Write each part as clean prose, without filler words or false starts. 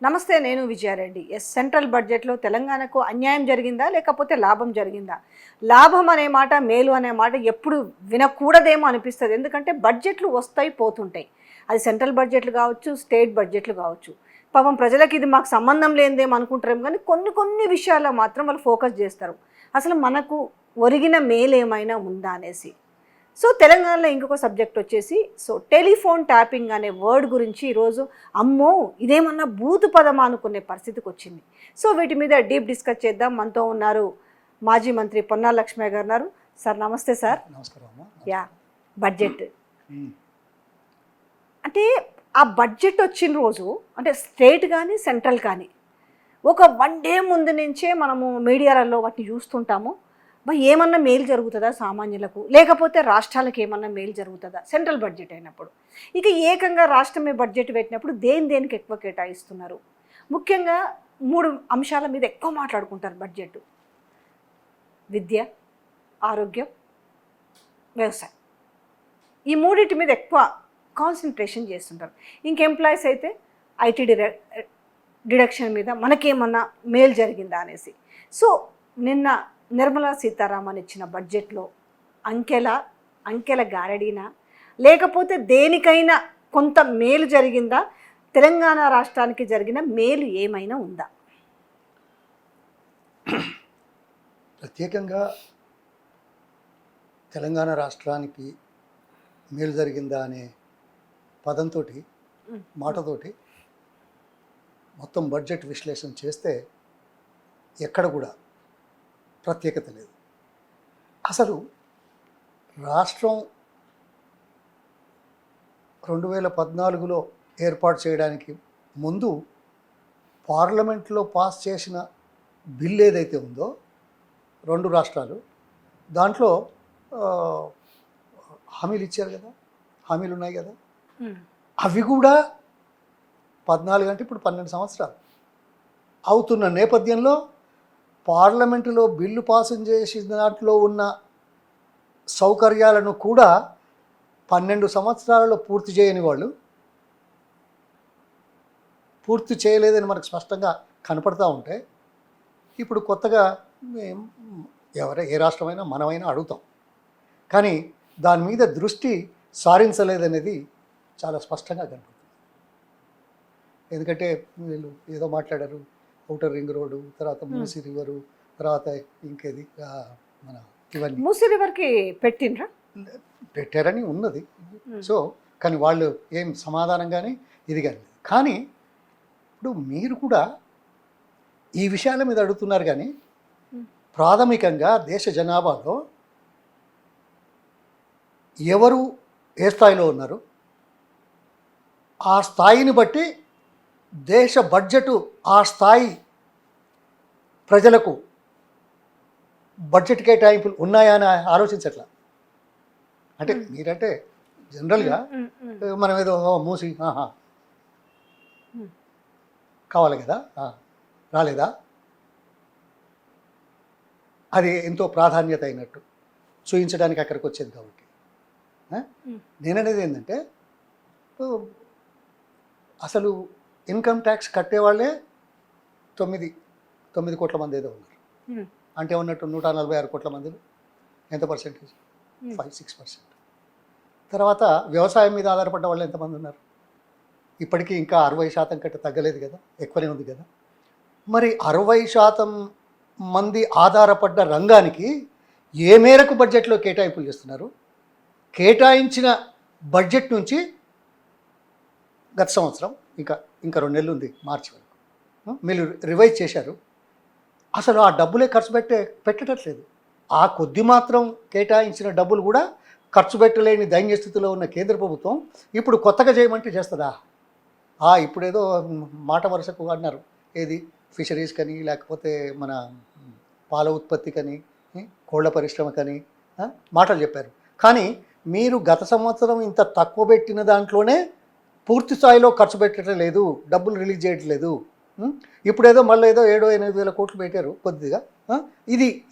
నమస్తే, నేను విజయారెడ్డి. సెంట్రల్ బడ్జెట్లో తెలంగాణకు అన్యాయం జరిగిందా లేకపోతే లాభం జరిగిందా? లాభం అనే మాట, మేలు అనే మాట ఎప్పుడు వినకూడదేమో అనిపిస్తుంది. ఎందుకంటే బడ్జెట్లు వస్తాయి పోతుంటాయి. అది సెంట్రల్ బడ్జెట్లు కావచ్చు, స్టేట్ బడ్జెట్లు కావచ్చు. పాపం ప్రజలకు ఇది మాకు సంబంధం లేనిదేమో అనుకుంటారేమో, కానీ కొన్ని విషయాల్లో మాత్రం వాళ్ళు ఫోకస్ చేస్తారు. అసలు మనకు ఒరిగిన మేలు ఏమైనా ఉందా అనేసి. సో తెలంగాణలో ఇంకొక సబ్జెక్ట్ వచ్చేసి టెలిఫోన్ ట్యాపింగ్ అనే వర్డ్ గురించి ఈరోజు అమ్మో ఇదేమన్నా బూతు పదమా అనుకునే పరిస్థితికి వచ్చింది. సో వీటి మీద డీప్ డిస్కస్ చేద్దాం. మనతో ఉన్నారు మాజీ మంత్రి పొన్నాల లక్ష్మయ్య గారు ఉన్నారు. సార్ నమస్తే సార్. నమస్కారం. యా, బడ్జెట్ అంటే ఆ బడ్జెట్ వచ్చిన రోజు అంటే స్టేట్ కానీ సెంట్రల్ కానీ ఒక 1 డే ముందు నుంచే మనము మీడియాలలో వాటిని చూస్తుంటాము. ఏమన్నా మేలు జరుగుతుందా సామాన్యులకు, లేకపోతే రాష్ట్రాలకు ఏమన్నా మేలు జరుగుతుందా సెంట్రల్ బడ్జెట్ అయినప్పుడు? ఇక ఏకంగా రాష్ట్రమే బడ్జెట్ పెట్టినప్పుడు దేనికి ఎక్కువ కేటాయిస్తున్నారు? ముఖ్యంగా 3 అంశాల మీద ఎక్కువ మాట్లాడుకుంటారు బడ్జెట్: విద్య, ఆరోగ్యం, వ్యవసాయం. ఈ 3 మీద ఎక్కువ కాన్సన్ట్రేషన్ చేస్తుంటారు. ఇంక ఎంప్లాయీస్ అయితే ఐటీ డిడక్షన్ మీద మనకేమన్నా మేలు జరిగిందా అనేసి. సో నిన్న నిర్మలా సీతారామన్ ఇచ్చిన బడ్జెట్లో అంకెల గారడీనా, లేకపోతే దేనికైనా కొంత మేలు జరిగిందా? తెలంగాణ రాష్ట్రానికి జరిగిన మేలు ఏమైనా ఉందా? ప్రత్యేకంగా తెలంగాణ రాష్ట్రానికి మేలు జరిగిందా అనే పదంతో మాటతోటి మొత్తం బడ్జెట్ విశ్లేషణ చేస్తే ఎక్కడ కూడా ప్రత్యేకత లేదు. అసలు రాష్ట్రం 2014లో ఏర్పాటు చేయడానికి ముందు పార్లమెంట్లో పాస్ చేసిన బిల్ ఏదైతే ఉందో 2 రాష్ట్రాలు, దాంట్లో హామీలు ఇచ్చారు కదా, హామీలు ఉన్నాయి కదా, అవి కూడా 14 అంటే ఇప్పుడు 12 సంవత్సరాలు అవుతున్న నేపథ్యంలో పార్లమెంటులో బిల్లు పాస్ చేసిన దాంట్లో ఉన్న సౌకర్యాలను కూడా 12 సంవత్సరాలలో పూర్తి చేయని వాళ్ళు, పూర్తి చేయలేదని మనకు స్పష్టంగా కనపడతా ఉంటే ఇప్పుడు కొత్తగా ఏ రాష్ట్రమైనా మనమైనా అడుగుతాం, కానీ దాని మీద దృష్టి సారించలేదనేది చాలా స్పష్టంగా కనపడుతుంది. ఎందుకంటే వీళ్ళు ఏదో మాట్లాడారు, ఔటర్ రింగ్ రోడ్డు, తర్వాత మూసీ రివరు, తర్వాత ఇంకేది మన ఇవన్నీ మూసీ రివర్కి పెట్టారని ఉన్నది. సో కానీ వాళ్ళు ఏం సమాధానం కానీ ఇది కానీ లేదు. కానీ ఇప్పుడు మీరు కూడా ఈ విషయాల మీద అడుగుతున్నారు, కానీ ప్రాథమికంగా దేశ జనాభాలో ఎవరు ఏ స్థాయిలో ఉన్నారు, ఆ స్థాయిని బట్టి దేశ బడ్జెటు ఆ స్థాయి ప్రజలకు బడ్జెట్ కేటాయింపులు ఉన్నాయా అని ఆలోచించట్లా. అంటే మీరంటే జనరల్గా మనం ఏదో మూసి కావాలి కదా, రాలేదా, అది ఎంతో ప్రాధాన్యత అయినట్టు చూయించడానికి అక్కడికి వచ్చేది. కాబట్టి నేననేది ఏంటంటే అసలు ఇన్కమ్ ట్యాక్స్ కట్టేవాళ్ళే 9 కోట్ల మంది ఏదో ఉన్నారు. అంటే ఉన్నట్టు 146 కోట్ల మందిలో ఎంత పర్సెంటేజ్? 5-6%. తర్వాత వ్యవసాయం మీద ఆధారపడ్డ వాళ్ళు ఎంతమంది ఉన్నారు? ఇప్పటికీ ఇంకా 60% కంటే తగ్గలేదు కదా, ఎక్కువనే ఉంది కదా. మరి 60% మంది ఆధారపడ్డ రంగానికి ఏ మేరకు బడ్జెట్లో కేటాయింపులు చేస్తున్నారు? కేటాయించిన బడ్జెట్ నుంచి గత సంవత్సరం ఇంకా 2 నెలలు ఉంది, మార్చి వరకు మీరు రివైజ్ చేశారు. అసలు ఆ డబ్బులే ఖర్చు పెట్టట్లేదు. ఆ కొద్ది మాత్రం కేటాయించిన డబ్బులు కూడా ఖర్చు పెట్టలేని దైన్య స్థితిలో ఉన్న కేంద్ర ప్రభుత్వం ఇప్పుడు కొత్తగా చేయమంటే చేస్తుందా? ఇప్పుడేదో మాట వరుసకు అన్నారు, ఏది ఫిషరీస్ కని, లేకపోతే మన పాల ఉత్పత్తి కని, కోళ్ల పరిశ్రమ కని మాటలు చెప్పారు. కానీ మీరు గత సంవత్సరం ఇంత తక్కువ పెట్టిన దాంట్లోనే పూర్తి స్థాయిలో ఖర్చు పెట్టడం లేదు, డబ్బులు రిలీజ్ చేయట్లేదు. ఇప్పుడేదో మళ్ళీ ఏదో 7-8 వేల కోట్లు పెట్టారు కొద్దిగా,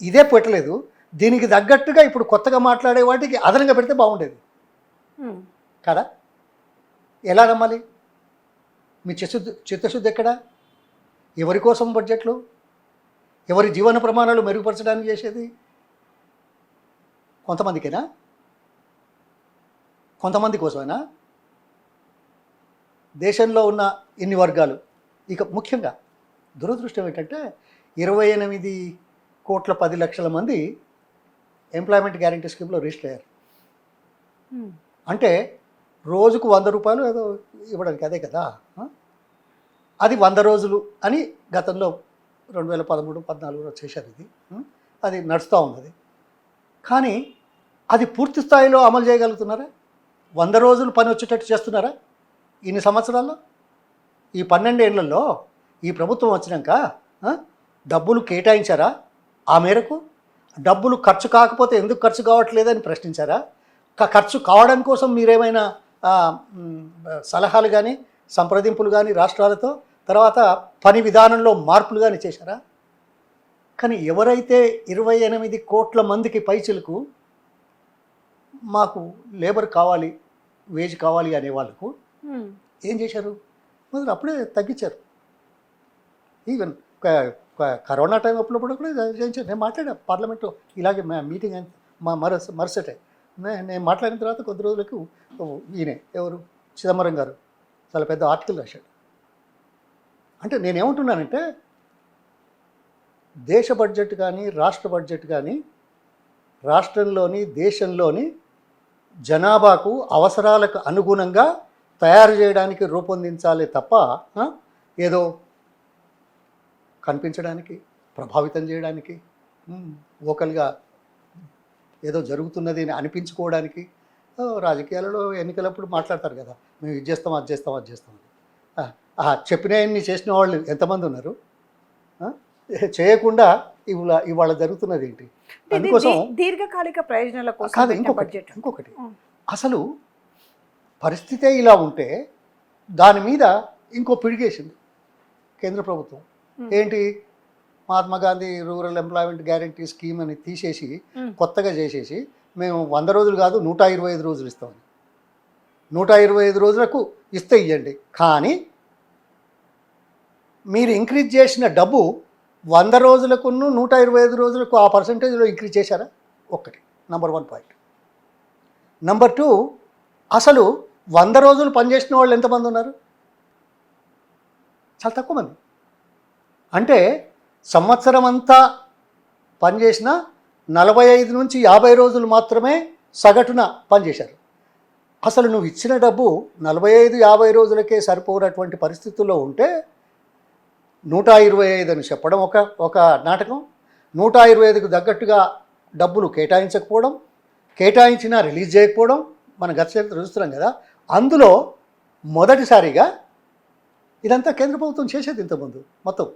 ఇదే పెట్టలేదు. దీనికి తగ్గట్టుగా ఇప్పుడు కొత్తగా మాట్లాడే వాటికి అదనంగా పెడితే బాగుండేది కదా. ఎలా నమ్మాలి? మీ చిత్తశుద్ధి ఎక్కడా? ఎవరి కోసం బడ్జెట్లు? ఎవరి జీవన ప్రమాణాలు మెరుగుపరచడానికి చేసేది? కొంతమందికేనా? కొంతమంది కోసమేనా? దేశంలో ఉన్న ఇన్ని వర్గాలు, ఇక ముఖ్యంగా దురదృష్టం ఏంటంటే 28,10,00,000 మంది ఎంప్లాయ్మెంట్ గ్యారంటీ స్కీమ్లో రిజిస్టర్ అయ్యారు. అంటే రోజుకు 100 రూపాయలు ఏదో ఇవ్వడానికి, అదే కదా. అది 100 రోజులు అని గతంలో 2013-14 చేశారు. ఇది అది నడుస్తూ ఉన్నది. కానీ అది పూర్తి స్థాయిలో అమలు చేయగలుగుతున్నారా? 100 రోజులు పని వచ్చేటట్టు చేస్తున్నారా ఇన్ని సంవత్సరాల్లో? ఈ 12 ఏళ్లలో ఈ ప్రభుత్వం వచ్చినాక డబ్బులు కేటాయించారా? ఆ మేరకు డబ్బులు ఖర్చు కాకపోతే ఎందుకు ఖర్చు కావట్లేదని ప్రశ్నించారా? ఖర్చు కావడం కోసం మీరేమైనా సలహాలు కానీ సంప్రదింపులు కానీ రాష్ట్రాలతో, తర్వాత పని విధానంలో మార్పులు కానీ చేశారా? కానీ ఎవరైతే 28 కోట్ల మందికి పైచిలకు మాకు లేబర్ కావాలి, వేజ్ కావాలి అనే వాళ్ళకు ఏం చేశారు? మొదలు అప్పుడే తగ్గించారు. ఈవెన్ కరోనా టైం అప్పుడు కూడా చేయించారు. నేను మాట్లాడా పార్లమెంట్లో ఇలాగే మీటింగ్ అయింది. మరుసటే నేను మాట్లాడిన తర్వాత కొద్ది రోజులకు ఈయనే ఎవరు చిదంబరం గారు చాలా పెద్ద ఆర్టికల్ రాశాడు. అంటే నేనేమంటున్నానంటే దేశ బడ్జెట్ కానీ రాష్ట్ర బడ్జెట్ కానీ రాష్ట్రంలోని దేశంలోని జనాభాకు అవసరాలకు అనుగుణంగా తయారు చేయడానికి రూపొందించాలి తప్ప ఏదో కనిపించడానికి, ప్రభావితం చేయడానికి, ఓకల్గా ఏదో జరుగుతున్నది అని అనిపించుకోవడానికి రాజకీయాలలో ఎన్నికలప్పుడు మాట్లాడతారు కదా, మేము ఇది చేస్తాం అది చేస్తాం అది చేస్తామని. చెప్పినవన్నీ చేసిన వాళ్ళు ఎంతమంది ఉన్నారు? చేయకుండా ఇవాళ జరుగుతున్నది ఏంటి? అందుకోసం దీర్ఘకాలిక ప్రయోజనాల కోసం కాదు. ఇంకొకటి అసలు పరిస్థితే ఇలా ఉంటే దాని మీద ఇంకో పిడిగేసింది కేంద్ర ప్రభుత్వం. ఏంటి? Mahatma Gandhi rural employment guarantee scheme అని తీసేసి కొత్తగా చేసేసి మేము 100 రోజులు కాదు 125 రోజులు ఇస్తామని. 125 రోజులకు ఇస్తే ఇవ్వండి, కానీ మీరు ఇంక్రీజ్ చేసిన డబ్బు 100 రోజులకు 125 రోజులకు ఆ పర్సంటేజ్లో ఇంక్రీజ్ చేశారా? ఒక్కటి నంబర్ 1 పాయింట్. నంబర్ 2, అసలు 100 రోజులు పనిచేసిన వాళ్ళు ఎంతమంది ఉన్నారు? చాలా తక్కువ మంది. అంటే సంవత్సరం అంతా పనిచేసిన 45 నుంచి 50 రోజులు మాత్రమే సగటున పనిచేశారు. అసలు నువ్వు ఇచ్చిన డబ్బు 45-50 రోజులకే సరిపోనటువంటి పరిస్థితుల్లో ఉంటే 125 అని చెప్పడం ఒక నాటకం. 125కు తగ్గట్టుగా డబ్బులు కేటాయించకపోవడం, కేటాయించినా రిలీజ్ చేయకపోవడం మన గత చరిత్ర చూస్తున్నాం కదా. అందులో మొదటిసారిగా ఇదంతా కేంద్ర ప్రభుత్వం చేసేది. ఇంతకుముందు మొత్తం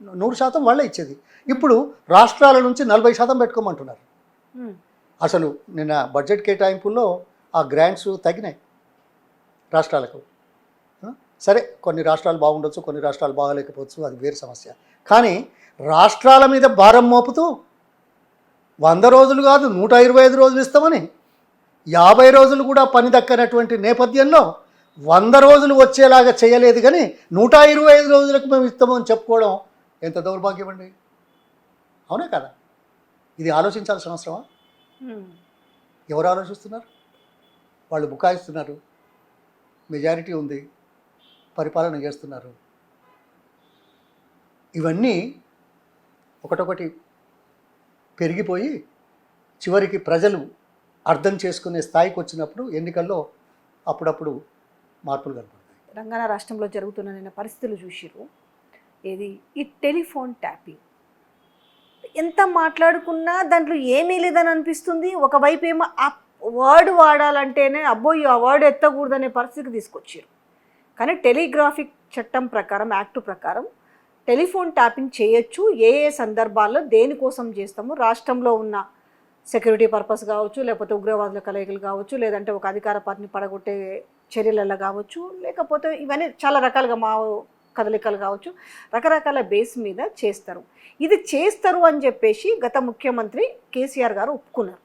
100% వాళ్ళే ఇచ్చేది. ఇప్పుడు రాష్ట్రాల నుంచి 40% పెట్టుకోమంటున్నారు. అసలు నిన్న బడ్జెట్ కేటాయింపుల్లో ఆ గ్రాంట్స్ తగ్గినాయి రాష్ట్రాలకు. సరే, కొన్ని రాష్ట్రాలు బాగుండొచ్చు, కొన్ని రాష్ట్రాలు బాగలేకపోవచ్చు, అది వేరే సమస్య. కానీ రాష్ట్రాల మీద భారం మోపుతూ 100 రోజులు కాదు 125 రోజులు ఇస్తామని 50 రోజులు కూడా పని దక్కనటువంటి నేపథ్యంలో 100 రోజులు వచ్చేలాగా చేయలేదు. కానీ 125 రోజులకు మేము ఇస్తామని చెప్పుకోవడం ఎంత దౌర్భాగ్యం అండి. అవునా కదా? ఇది ఆలోచించాల్సిన అవసరమా? ఎవరు ఆలోచిస్తున్నారు? వాళ్ళు బుకాయిస్తున్నారు, మెజారిటీ ఉంది, పరిపాలన చేస్తున్నారు. ఇవన్నీ ఒకటొకటి పెరిగిపోయి చివరికి ప్రజలు అర్థం చేసుకునే స్థాయికి వచ్చినప్పుడు ఎన్నికల్లో అప్పుడప్పుడు మార్పులు కనపడతాయి. తెలంగాణ రాష్ట్రంలో జరుగుతున్న పరిస్థితులు చూసిరు. ఏది ఈ టెలిఫోన్ ట్యాపింగ్ ఎంత మాట్లాడుకున్నా దాంట్లో ఏమీ లేదని అనిపిస్తుంది. ఒకవైపు ఏమో ఆ వర్డ్ వాడాలంటేనే అబ్బో ఆ వర్డ్ ఎత్తకూడదనే పరిస్థితికి తీసుకొచ్చారు. కానీ టెలిగ్రాఫిక్ చట్టం ప్రకారం, యాక్టు ప్రకారం టెలిఫోన్ ట్యాపింగ్ చేయొచ్చు. ఏ ఏ సందర్భాల్లో దేనికోసం చేస్తాము, రాష్ట్రంలో ఉన్న సెక్యూరిటీ పర్పస్ కావచ్చు, లేకపోతే ఉగ్రవాదుల కలయికలు కావచ్చు, లేదంటే ఒక అధికార పార్టీని పడగొట్టే చర్యలలో కావచ్చు, లేకపోతే ఇవన్నీ చాలా రకాలుగా మా కదలికలు కావచ్చు, రకరకాల బేస్ మీద చేస్తారు. ఇది చేస్తారు అని చెప్పేసి గత ముఖ్యమంత్రి కేసీఆర్ గారు ఒప్పుకున్నారు.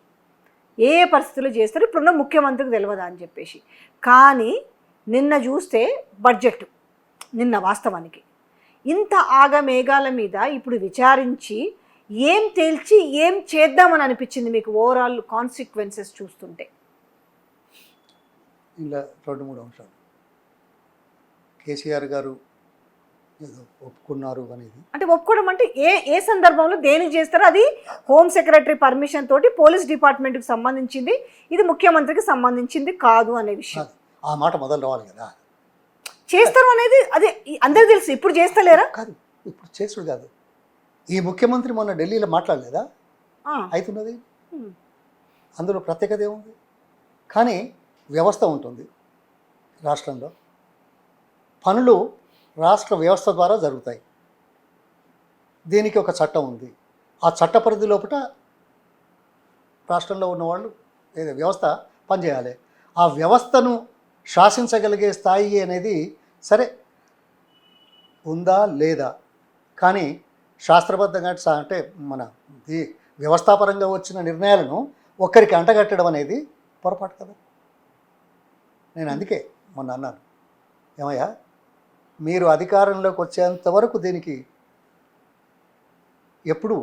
ఏ ఏ పరిస్థితులు చేస్తారు ఇప్పుడున్న ముఖ్యమంత్రికి తెలియదా అని చెప్పేసి. కానీ నిన్న చూస్తే బడ్జెట్ నిన్న వాస్తవానికి ఇంత ఆగమేఘాల మీద ఇప్పుడు విచారించి ఏం తేల్చి ఏం చేద్దామని అనిపించింది మీకు ఓవరాల్ కాన్సిక్వెన్సెస్ చూస్తుంటే? ఇలా 2-3 అంశాలు. కేసీఆర్ గారు ఏదో ఒప్పుకున్నారు అనేది, అంటే ఒప్పుకోవడం అంటే ఏ ఏ సందర్భంలో దేనికి చేస్తారో అది హోమ్ సెక్రటరీ పర్మిషన్ తోటి పోలీస్ డిపార్ట్మెంట్కి సంబంధించింది, ఇది ముఖ్యమంత్రికి సంబంధించింది కాదు అనే విషయం. ఆ మాట మొదలు రావాలి కదా. చేస్తారు అనేది అదే అందరికి తెలుసు, ఇప్పుడు చేస్తలేరా? కాదు, ఇప్పుడు చేసుడు కాదు. ఈ ముఖ్యమంత్రి మొన్న ఢిల్లీలో మాట్లాడలేదా? అవుతున్నది. అందులో ప్రత్యేకత ఏముంది? కానీ వ్యవస్థ ఉంటుంది రాష్ట్రంలో, పనులు రాష్ట్ర వ్యవస్థ ద్వారా జరుగుతాయి. దీనికి ఒక చట్టం ఉంది. ఆ చట్ట పరిధి లోపల రాష్ట్రంలో ఉన్నవాళ్ళు ఏదో వ్యవస్థ పనిచేయాలి. ఆ వ్యవస్థను శాసించగలిగే స్థాయి అనేది సరే ఉందా లేదా, కానీ శాస్త్రబద్ధంగా అంటే మన ఈ వ్యవస్థాపరంగా వచ్చిన నిర్ణయాలను ఒక్కరికి అంటగట్టడం అనేది పొరపాటు కదా. నేను అందుకే మొన్న అన్నాను, ఏమయ్యా మీరు అధికారంలోకి వచ్చేంత వరకు దీనికి ఎప్పుడు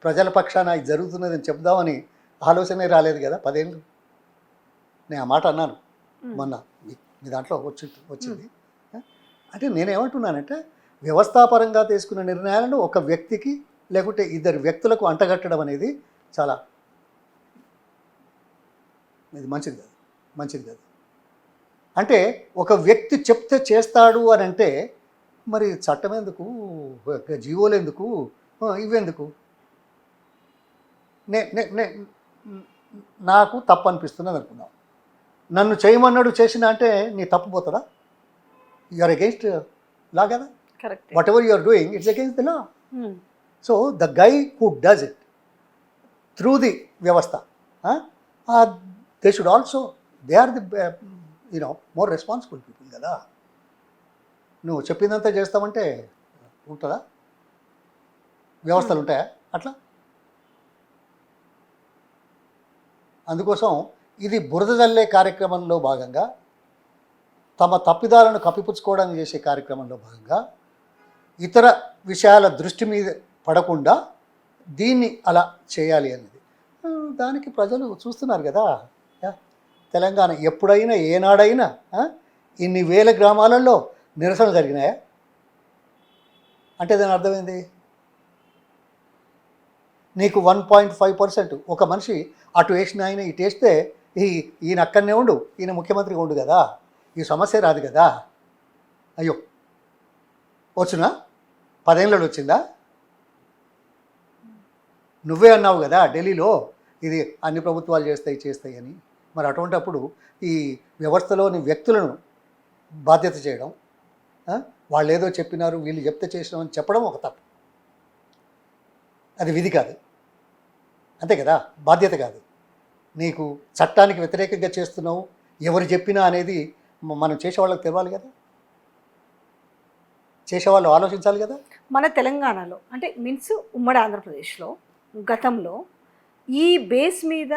ప్రజల పక్షాన ఇది జరుగుతున్నదని చెప్దామని ఆలోచనే రాలేదు కదా 10 ఏళ్ళు. నేను ఆ మాట అన్నాను మొన్న మీ దాంట్లో వచ్చింది. అంటే నేనేమంటున్నానంటే వ్యవస్థాపరంగా తీసుకున్న నిర్ణయాలను ఒక వ్యక్తికి లేకుంటే 2 వ్యక్తులకు అంటగట్టడం అనేది చాలా ఇది మంచిది కాదు. అంటే ఒక వ్యక్తి చెప్తే చేస్తాడు అని అంటే మరి చట్టం ఎందుకు, జీవోలు ఎందుకు, ఇవెందుకు? నాకు తప్పు అనిపిస్తున్నది అనుకున్నాను. నన్ను చేయమన్నాడు చేసిన అంటే నీ తప్పు పోతుందా? యు ఆర్ అగెయిన్స్ట్ లా కదా. Correct. Whatever you are doing it's against the law. So the guy who does it through the వ్యవస్థ, they should also they are the more responsible people కదా. నువ్వు చెప్పిందంతా చేస్తామంటే ఉంటుందా? వ్యవస్థలు ఉంటాయా అట్లా? అందుకోసం ఇది బురద జల్లే కార్యక్రమంలో భాగంగా, తమ తప్పిదాలను కప్పిపుచ్చుకోవడానికి చేసే కార్యక్రమంలో భాగంగా ఇతర విషయాల దృష్టి మీద పడకుండా దీన్ని అలా చేయాలి అనేది దానికి ప్రజలు చూస్తున్నారు కదా. తెలంగాణ ఎప్పుడైనా ఏనాడైనా ఇన్ని వేల గ్రామాలలో నిరసనలు జరిగినాయా? అంటే దాని అర్థమైంది, నీకు 1.5% ఒక మనిషి అటు వేసిన ఆయన ఇటు వేస్తే ఈయన అక్కడనే ఉండు, ఈయన ముఖ్యమంత్రిగా ఉండు కదా, ఈ సమస్య రాదు కదా. అయ్యో వచ్చునా 10 ఏళ్ళలో వచ్చిందా? నువ్వే అన్నావు కదా ఢిల్లీలో ఇది అన్ని ప్రభుత్వాలు చేస్తాయి అని. మరి అటువంటప్పుడు ఈ వ్యవస్థలోని వ్యక్తులను బాధ్యత చేయడం, వాళ్ళు ఏదో చెప్పినారు వీళ్ళు చెప్తే చేసినామని చెప్పడం ఒక తప్పు. అది విధి కాదు, అంతే కదా, బాధ్యత కాదు. నీకు చట్టానికి వ్యతిరేకంగా చేస్తున్నావు ఎవరు చెప్పినా అనేది మనం చేసేవాళ్ళకి తెలవాలి కదా, చేసేవాళ్ళు ఆలోచించాలి కదా. మన తెలంగాణలో అంటే మీన్స్ ఉమ్మడి ఆంధ్రప్రదేశ్లో గతంలో ఈ బేస్ మీద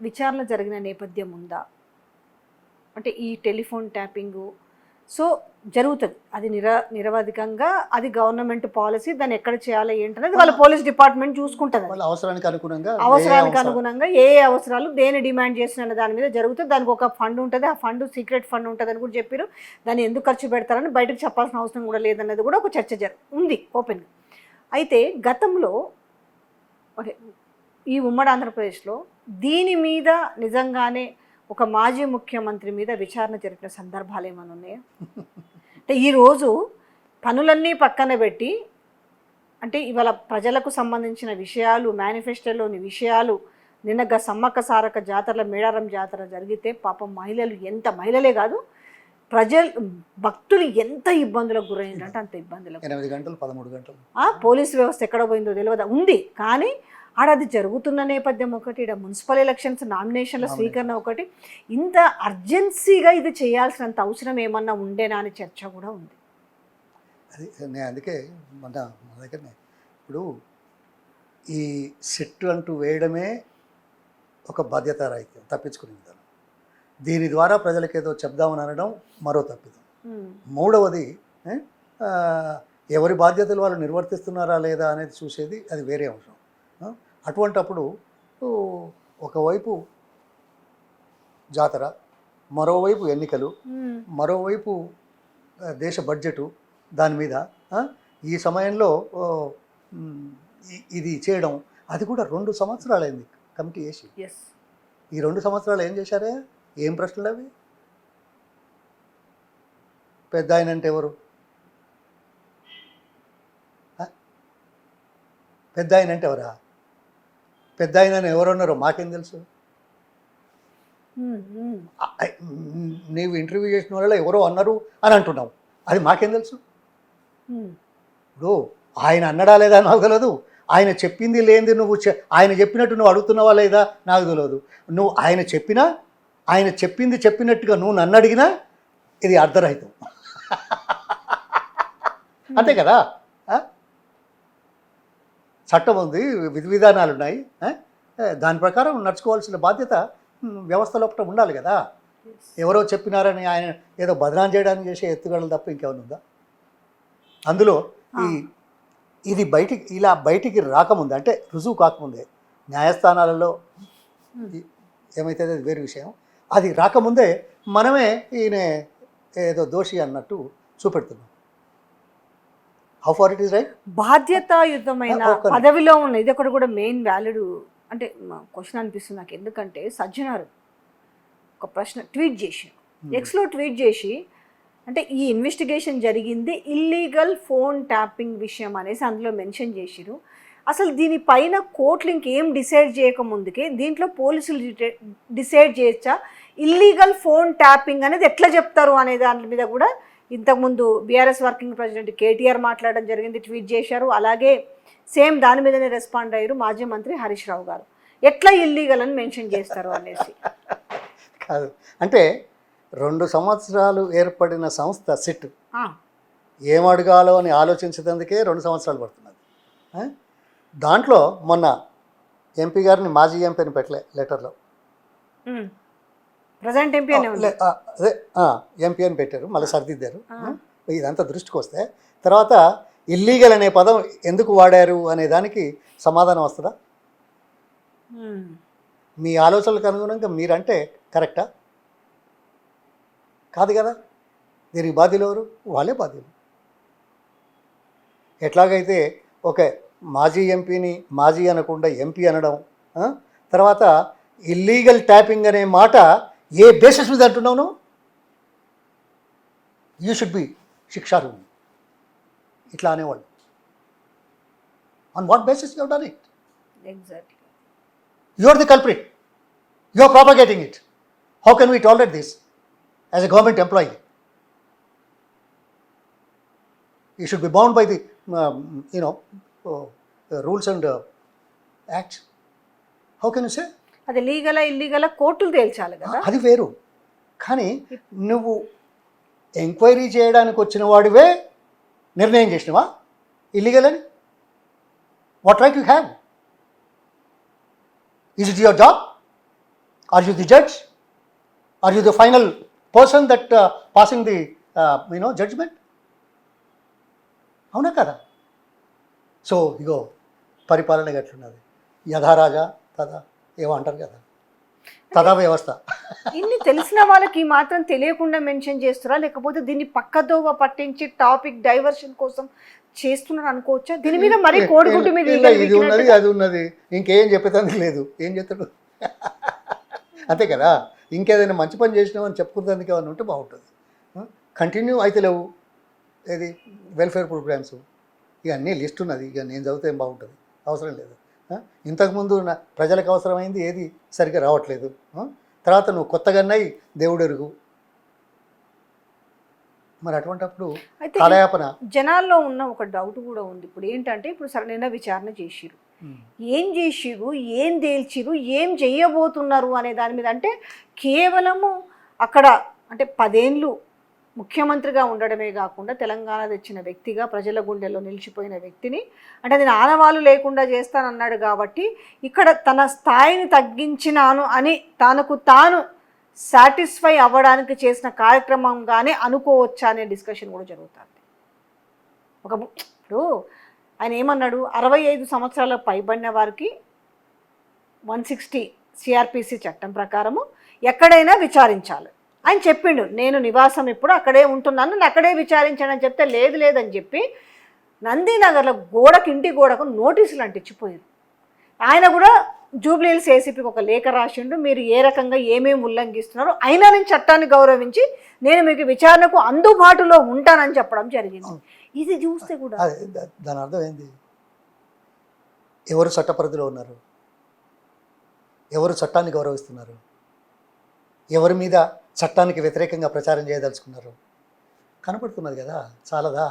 విచారణ జరిగిన నేపథ్యం ఉందా? అంటే ఈ టెలిఫోన్ ట్యాపింగు సో జరుగుతుంది, అది నిరవధికంగా, అది గవర్నమెంట్ పాలసీ, దాన్ని ఎక్కడ చేయాలి ఏంటనేది వాళ్ళ పోలీస్ డిపార్ట్మెంట్ చూసుకుంటుంది. వాళ్ళ అవసరానికి అనుగుణంగా ఏ అవసరాలు దేని డిమాండ్ చేసిన దాని మీద జరుగుతుంది. దానికి ఒక ఫండ్ ఉంటుంది, ఆ ఫండ్ సీక్రెట్ ఫండ్ ఉంటుంది అని కూడా చెప్పారు. దాన్ని ఎందుకు ఖర్చు పెడతారని బయటకు చెప్పాల్సిన అవసరం కూడా లేదన్నది కూడా ఒక చర్చ ఉంది ఓపెన్గా. అయితే గతంలో ఈ ఉమ్మడి ఆంధ్రప్రదేశ్లో దీని మీద నిజంగానే ఒక మాజీ ముఖ్యమంత్రి మీద విచారణ జరిపిన సందర్భాలు ఏమైనా ఉన్నాయా? అంటే ఈరోజు పనులన్నీ పక్కన పెట్టి, అంటే ఇవాళ ప్రజలకు సంబంధించిన విషయాలు, మేనిఫెస్టోలోని విషయాలు, నిన్నగా సమ్మక్క సారక్క జాతరల మేడారం జాతర జరిగితే పాపం మహిళలే కాదు భక్తులు ఎంత ఇబ్బందులకు గురైందంటే అంత ఇబ్బందులకు. 8 గంటలు 13 గంటలు పోలీసు వ్యవస్థ ఎక్కడ పోయిందో తెలియదు ఉంది. కానీ అది జరుగుతున్న నేపథ్యం ఒకటి, ఇక్కడ మున్సిపల్ ఎలక్షన్స్ నామినేషన్ల స్వీకరణ ఒకటి, ఇంత అర్జెన్సీగా ఇది చేయాల్సినంత అవసరం ఏమన్నా ఉండేనా అని చర్చ కూడా ఉంది. అది నేను అందుకే మన దగ్గరనే ఇప్పుడు ఈ సిట్ అంటూ వేయడమే ఒక బాధ్యత రాహిత్యం, తప్పించుకునే విధానం. దీని ద్వారా ప్రజలకు ఏదో చెప్దామని అనడం మరో తప్పిదం. మూడవది ఎవరి బాధ్యతలు వాళ్ళు నిర్వర్తిస్తున్నారా లేదా అనేది చూసేది అది వేరే అంశం. అటువంటప్పుడు ఒకవైపు జాతర, మరోవైపు ఎన్నికలు, మరోవైపు దేశ బడ్జెటు దాని మీద ఈ సమయంలో ఇది చేయడం, అది కూడా 2 సంవత్సరాలైంది కమిటీ వేసి. ఈ 2 సంవత్సరాలు ఏం చేశారే? ఏం ప్రశ్నలు అవి? పెద్ద ఆయన అంటే ఎవరు? పెద్ద ఆయన అంటే ఎవరా? పెద్ద ఆయన ఎవరున్నారో మాకేం తెలుసు? నీవు ఇంటర్వ్యూ చేసిన వాళ్ళ ఎవరో అన్నారు అని అంటున్నావు, అది మాకేం తెలుసు? ఇప్పుడు ఆయన అన్నడా లేదా నాకు తెలియదు, ఆయన చెప్పింది లేనిది నువ్వు ఆయన చెప్పినట్టు నువ్వు అడుగుతున్నావా లేదా నాకు తెలియదు. నువ్వు ఆయన చెప్పింది చెప్పినట్టుగా నువ్వు నన్ను అడిగినా ఇది అర్ధరహితం. అంతే కదా? చట్టం ఉంది, విధి విధానాలు ఉన్నాయి, దాని ప్రకారం నడుచుకోవాల్సిన బాధ్యత వ్యవస్థ లోపల ఉండాలి కదా. ఎవరో చెప్పినారని ఆయన ఏదో బదనాం చేయడానికి చేసే ఎత్తుగడలు తప్ప ఇంకేమైనా ఉందా? అందులో ఇది బయటికి రాకముందే, అంటే రుజువు కాకముందే, న్యాయస్థానాలలో ఏమైతే అది వేరే విషయం, అది రాకముందే మనమే ఈయన ఏదో దోషి అన్నట్టు చూపెడుతున్నాం. How far it is right? బాధ్యతాయుతమైన పదవిలో ఉన్న ఇది ఒకటి కూడా మెయిన్ వ్యాలిడ్ అంటే క్వశ్చన్ అనిపిస్తుంది నాకు. ఎందుకంటే సజ్జనారు ఒక ప్రశ్న ట్వీట్ చేసి, ఎక్స్లో ట్వీట్ చేసి, అంటే ఈ ఇన్వెస్టిగేషన్ జరిగింది ఇల్లీగల్ ఫోన్ ట్యాపింగ్ విషయం అనేసి అందులో మెన్షన్ చేసిరు. అసలు దీనిపైన కోర్టులు ఇంకేం డిసైడ్ చేయకముందుకే దీంట్లో పోలీసులు డిసైడ్ చేయొచ్చా ఇల్లీగల్ ఫోన్ ట్యాపింగ్ అనేది ఎట్లా చెప్తారు అనే దాని మీద కూడా ఇంతకుముందు బీఆర్ఎస్ వర్కింగ్ ప్రెసిడెంట్ కేటీఆర్ మాట్లాడడం జరిగింది, ట్వీట్ చేశారు. అలాగే సేమ్ దాని మీదనే రెస్పాండ్ అయ్యారు మాజీ మంత్రి హరీష్ రావు గారు. ఎట్లా ఇల్లీగల్ అని మెన్షన్ చేస్తారు అనేసి. కాదు అంటే 2 సంవత్సరాలు ఏర్పడిన సంస్థ సిట్ ఏం అడగాలో అని ఆలోచించేందుకే 2 సంవత్సరాలు పడుతున్నది. దాంట్లో మొన్న ఎంపీ గారిని మాజీ ఎంపీ అని పెట్టలే లెటర్లో, ప్రజెంట్ ఎంపీ అదే ఎంపీ అని పెట్టారు, మళ్ళీ సర్దిద్దారు. ఇదంతా దృష్టికి వస్తే తర్వాత ఇల్లీగల్ అనే పదం ఎందుకు వాడారు అనే దానికి సమాధానం వస్తుందా? మీ ఆలోచనలకు అనుగుణంగా మీరంటే కరెక్టా? కాదు కదా. దీనికి బాధ్యులు ఎవరు? వాళ్ళే బాధ్యులు. ఎట్లాగైతే ఒక మాజీ ఎంపీని మాజీ అనకుండా ఎంపీ అనడం, తర్వాత ఇల్లీగల్ ట్యాపింగ్ అనే మాట ఏ బేసిస్ మీద అంటున్నావు నువ్వు? యూ షుడ్ బి శిక్షార్హుడు ఇట్లా అనేవాళ్ళు. On what basis you have done it? Exactly. You are the culprit, you are propagating it. How can we tolerate this as a government employee? You should be bound by the rules and acts. How can you say? అది లీగలా ఇల్లీగలా కోర్టులు తేల్చాలి కదా. అది వేరు. కానీ నువ్వు enquiry చేయడానికి వచ్చిన వాడివే నిర్ణయం చేసినవా ఇల్లీగల్ అని? What right you have? Is it your job? Are you the judge? Are you the final person that passing the judgement? అవునా కదా? సో ఇగో పరిపాలన గట్లున్నది. యథారాజా తదా ఏమో అంటారు కదా, తదా వ్యవస్థ. ఇన్ని తెలిసిన వాళ్ళకి మాత్రం తెలియకుండా మెన్షన్ చేస్తారా, లేకపోతే దీన్ని పక్కదోవ పట్టించి టాపిక్ డైవర్షన్ కోసం చేస్తున్నారు అనుకోవచ్చా? దీని మీద మరి కోడిగుడ్డు మీద ఇది ఉన్నది అది ఉన్నది, ఇంకేం చెప్పేదానికి లేదు. ఏం చెప్తాడు? అంతే కదా. ఇంకేదైనా మంచి పని చేసినామని చెప్పుకునేందుకు ఏమైనా ఉంటే బాగుంటుంది. కంటిన్యూ అయితే లేవు. ఏది వెల్ఫేర్ ప్రోగ్రామ్స్ ఇవన్నీ లిస్ట్ ఉన్నది. ఇక నేను చదివితే ఏం బాగుంటుంది? అవసరం లేదు. ఇంతకుముందు ప్రజలకు అవసరమైంది ఏది సరిగ్గా రావట్లేదు. తర్వాత నువ్వు కొత్తగాన్నాయి దేవుడు ఎరుగు. మరి అటువంటిప్పుడు కాలయాపన. జనాల్లో ఉన్న ఒక డౌట్ కూడా ఉంది. ఇప్పుడు ఏంటంటే ఇప్పుడు సరైన విచారణ చేసిరు, ఏం చేసిరు, ఏం తేల్చిరు, ఏం చెయ్యబోతున్నారు అనే దాని మీద. అంటే కేవలము అక్కడ అంటే 10 ఏళ్ళు ముఖ్యమంత్రిగా ఉండడమే కాకుండా తెలంగాణ తెచ్చిన వ్యక్తిగా ప్రజల గుండెల్లో నిలిచిపోయిన వ్యక్తిని అంటే అది ఆనవాళ్ళు లేకుండా చేస్తానన్నాడు కాబట్టి ఇక్కడ తన స్థాయిని తగ్గించినాను అని తనకు తాను సాటిస్ఫై అవ్వడానికి చేసిన కార్యక్రమంగానే అనుకోవచ్చా అనే డిస్కషన్ కూడా జరుగుతుంది. ఇప్పుడు ఆయన ఏమన్నాడు, 65 సంవత్సరాల పైబడిన వారికి 160 సిఆర్పిసి చట్టం ప్రకారము ఎక్కడైనా విచారించాలి ఆయన చెప్పిండు. నేను నివాసం ఇప్పుడు అక్కడే ఉంటున్నాను, నన్ను అక్కడే విచారించాను అని చెప్తే లేదు లేదని చెప్పి నందినగర్లో ఇంటి గోడకు నోటీసులు అంటించిపోయారు. ఆయన కూడా జూబ్లీహిల్స్ ఏసీపీకి ఒక లేఖ రాసిండు, మీరు ఏ రకంగా ఏమేమి ఉల్లంఘిస్తున్నారో అయినా నేను చట్టాన్ని గౌరవించి నేను మీకు విచారణకు అందుబాటులో ఉంటానని చెప్పడం జరిగింది. ఇది చూస్తే కూడా దాని అర్థం ఏంది? ఎవరు చట్ట పరిధిలో ఉన్నారు? ఎవరు చట్టాన్ని గౌరవిస్తున్నారు? ఎవరి మీద చట్టానికి వ్యతిరేకంగా ప్రచారం చేయదలుచుకున్నారు? కనపడుతున్నది కదా, చాలదా?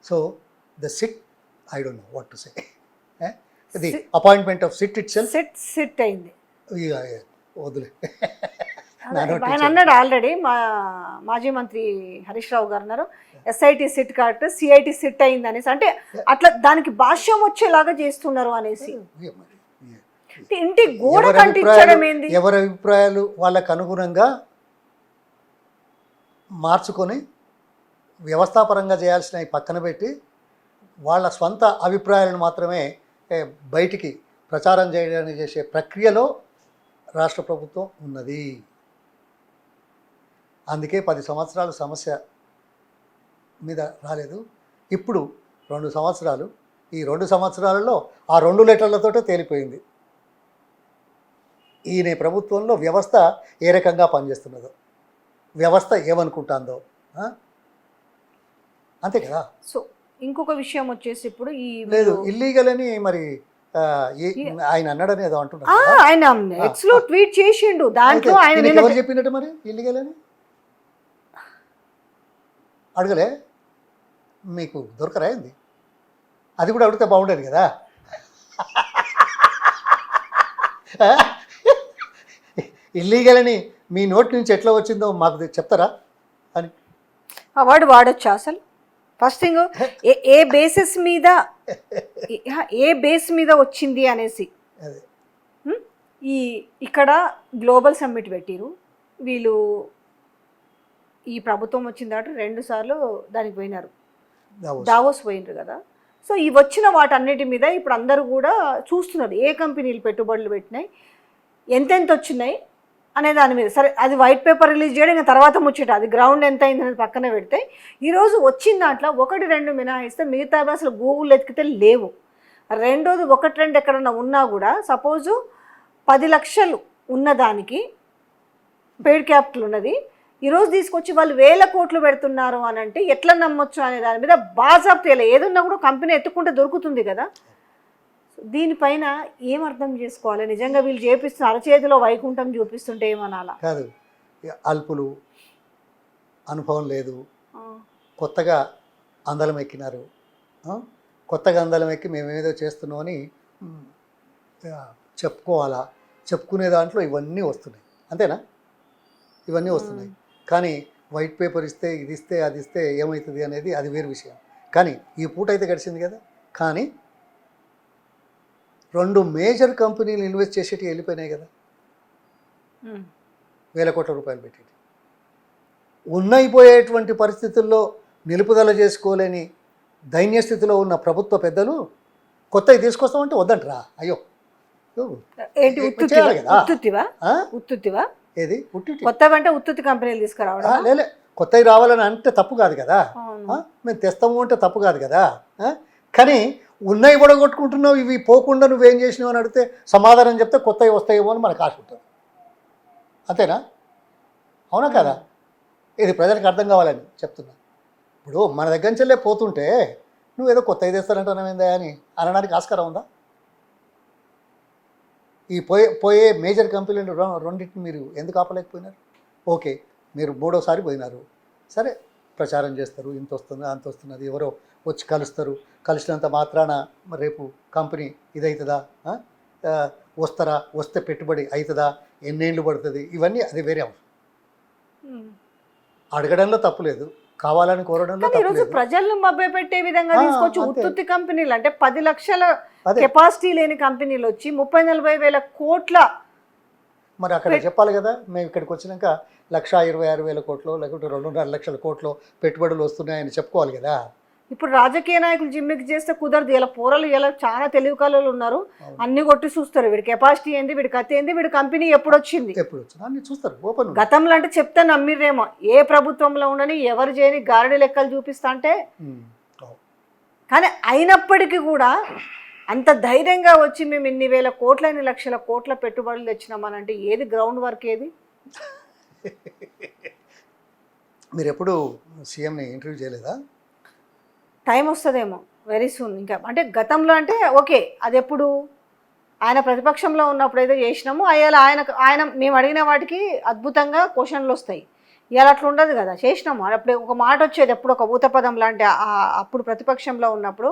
So the SIT, I don't know what to say, the appointment of SIT it self SIT అయింది. వదిలే. ఆయన అన్నాడు ఆల్రెడీ, మాజీ మంత్రి హరీష్ రావు గారు అన్నారు ఎస్ఐటి సిట్ కాదు సిఐటి సిట్ అయింది అనేసి, అంటే అట్లా దానికి భాష్యం వచ్చేలాగా చేస్తున్నారు అనేసి. ఇంటి గోడ కంటించడం ఏంది? ఎవరి అభిప్రాయాలు వాళ్ళకు అనుగుణంగా మార్చుకొని వ్యవస్థాపరంగా చేయాల్సినవి పక్కన పెట్టి వాళ్ళ స్వంత అభిప్రాయాలను మాత్రమే బయటికి ప్రచారం చేయడానికి చేసే ప్రక్రియలో రాష్ట్ర ప్రభుత్వం ఉన్నది. అందుకే 10 సంవత్సరాలు సమస్య మీద రాలేదు. ఇప్పుడు 2 సంవత్సరాలు, ఈ 2 సంవత్సరాలలో ఆ 2 లెటర్లతోటే తేలిపోయింది ఈయన ప్రభుత్వంలో వ్యవస్థ ఏ రకంగా పనిచేస్తున్నదో, వ్యవస్థ ఏమనుకుంటుందో. అంతే కదా. సో ఇంకొక విషయం వచ్చేసి ఇప్పుడు ఈ లేదు ఇల్లీగల్ అని మరి ఆయన అన్నాడని ఏదో అంటున్నారు. ఆయన ఎక్స్ లో ట్వీట్ చేసిండు, దాంట్లో ఆయన ఎవరు చెప్పినట్టు మరి ఇల్లీగల్ అని అడగలే? మీకు దొరకరా ఏంది? అది కూడా అడిగితే బాగుండేది కదా. ఇల్లీగల్ అని మీ నోటి నుంచి ఎట్లా వచ్చిందో మాకు చెప్తారా అని. ఆ వర్డ్ వాడొచ్చా అసలు? ఫస్ట్ థింగ్ ఏ బేసిస్ మీద, ఏ బేస్ మీద వచ్చింది అనేసి. ఇక్కడ గ్లోబల్ సమ్మిట్ పెట్టిరు వీళ్ళు, ఈ ప్రభుత్వం వచ్చిన తర్వాత 2 సార్లు దానికి పోయినారు, దావోస్ పోయినారు కదా. సో ఈ వచ్చిన వాటన్నిటి మీద ఇప్పుడు అందరూ కూడా చూస్తున్నారు ఏ కంపెనీలు పెట్టుబడులు పెట్టినాయి, ఎంతెంత వచ్చినాయి అనే దాని మీద. సరే అది వైట్ పేపర్ రిలీజ్ చేయడం ఇంకా తర్వాత ముచ్చట, అది గ్రౌండ్ ఎంత అయింది అనేది పక్కన పెడితే ఈరోజు వచ్చిన దాంట్లో 1-2 మినహాయిస్తే మిగతా అసలు గూగుల్ ఎతికితే లేవు. రెండోది 1-2 ఎక్కడన్నా ఉన్నా కూడా సపోజు 10 లక్షలు ఉన్నదానికి పెయిడ్ క్యాపిటల్ ఉన్నది, ఈరోజు తీసుకొచ్చి వాళ్ళు 1000 కోట్లు పెడుతున్నారు అని అంటే ఎట్లా నమ్మొచ్చు అనే దాని మీద బాజాప్తేలా ఏదున్నా కూడా కంపెనీ ఎత్తుకుంటే దొరుకుతుంది కదా. దీనిపైన ఏం అర్థం చేసుకోవాలి? నిజంగా వీళ్ళు చేపిస్తున్న అరచేతిలో వైకుంఠం చూపిస్తుంటే ఏమనాలా? కాదు, అల్పులు, అనుభవం లేదు, కొత్తగా అందలం ఎక్కినారు, కొత్తగా అందలం ఎక్కి మేమేదో చేస్తున్నామని చెప్పుకోవాలా, చెప్పుకునే దాంట్లో ఇవన్నీ వస్తున్నాయి. అంతేనా? ఇవన్నీ వస్తున్నాయి. కానీ వైట్ పేపర్ ఇస్తే ఇది ఇస్తే అది ఇస్తే ఏమవుతుంది అనేది అది వేరు విషయం. కానీ ఈ పూట అయితే గడిచింది కదా. కానీ 2 మేజర్ కంపెనీలు ఇన్వెస్ట్ చేసేటి వెళ్ళిపోయినాయి కదా, 1000 కోట్ల రూపాయలు పెట్టి. ఉన్నయిపోయేటువంటి పరిస్థితుల్లో నిలుపుదల చేసుకోలేని దైన్య స్థితిలో ఉన్న ప్రభుత్వ పెద్దలు కొత్తవి తీసుకొస్తామంటే వద్దంటరా. అయ్యో ఉత్తుత్తివా ఏది కొత్త అంటే ఉత్తుత్తి కంపెనీలు తీసుకురావడం లేలే. కొత్తవి రావాలని అంటే తప్పు కాదు కదా, మేము తెస్తాము అంటే తప్పు కాదు కదా. కానీ ఉన్నాయి కూడా కొట్టుకుంటున్నావు, ఇవి పోకుండా నువ్వేం చేసినావు అని అడిగితే సమాధానం చెప్తే కొత్తవి వస్తాయేమో అని మనకు ఆశ ఉంటుంది. అంతేనా? అవునా కదా? ఇది ప్రజలకు అర్థం కావాలని చెప్తున్నా. ఇప్పుడు మన దగ్గర నుంచెల్లే పోతుంటే నువ్వేదో కొత్తవి తెస్తానంటున్నావేందా అని అనడానికి ఆస్కారం ఉందా? ఈ పోయే మేజర్ కంపెనీలు 2 మీరు ఎందుకు ఆపలేకపోయినారు? ఓకే, మీరు 3వసారి పోయినారు, సరే ప్రచారం చేస్తారు, ఇంత వస్తుంది అంత వస్తున్నది, ఎవరో వచ్చి కలుస్తారు, కలిసినంత మాత్రాన రేపు కంపెనీ ఇదవుతుందా? వస్తారా? వస్తే పెట్టుబడి అవుతుందా? ఎన్నేళ్ళు పడుతుంది? ఇవన్నీ అది వేరే అంశం. అడగడంలో తప్పు లేదు, కావాలని కోరడంలో తప్పు లేదు. ప్రజలను మభ్యపెట్టే విధంగా తీసుకొచ్చి ఉత్పత్తి కంపెనీలు అంటే 10 లక్షల కెపాసిటీ లేని కంపెనీలు వచ్చి 30-40 వేల కోట్ల. మరి అక్కడ చెప్పాలి కదా, మేము ఇక్కడికి వచ్చినాక 1,26,6,000 కోట్లు లేకుంటే 2.5 లక్షల కోట్లు పెట్టుబడులు వస్తున్నాయని చెప్పుకోవాలి కదా. ఇప్పుడు రాజకీయ నాయకులు జిమ్మికి చేస్తే కుదరదు. ఇలా పోరలు ఇలా చాలా తెలివి కళలు ఉన్నారు, అవును. అన్ని కొట్టి చూస్తారు. వీడి కెపాసిటీ ఏంది, వీడి కథ ఏంది, వీడి కంపెనీ ఎప్పుడు వచ్చింది. ఎప్పుడు వచ్చినా అన్ని చూస్తారు ఓపెన్. గతంలో అంటే చెప్తే నమ్మిరేమో, ఏ ప్రభుత్వంలో ఉండని ఎవరు చేయని గారడి లెక్కలు చూపిస్తా అంటే. కానీ అయినప్పటికీ కూడా అంత ధైర్యంగా వచ్చి మేము ఇన్ని వేల కోట్ల ఇన్ని లక్షల కోట్ల పెట్టుబడులు తెచ్చినామనంటే ఏది గ్రౌండ్ వర్క్ ఏది? మీరు ఎప్పుడు సీఎంని ఇంటర్వ్యూ చేయలేదా? టైం వస్తుందేమో వెరీ సూన్. ఇంకా అంటే గతంలో అంటే ఓకే, అది ఎప్పుడు ఆయన ప్రతిపక్షంలో ఉన్నప్పుడు ఏదో చేసినాము, అయ్యాల ఆయన మేము అడిగిన వాటికి అద్భుతంగా క్వశ్చన్లు వస్తాయి. ఇవాళ అట్లా ఉండదు కదా, చేసినాము. అప్పుడు ఒక మాట వచ్చేది ఎప్పుడు, ఒక ఊతపదం లాంటి అప్పుడు ప్రతిపక్షంలో ఉన్నప్పుడు,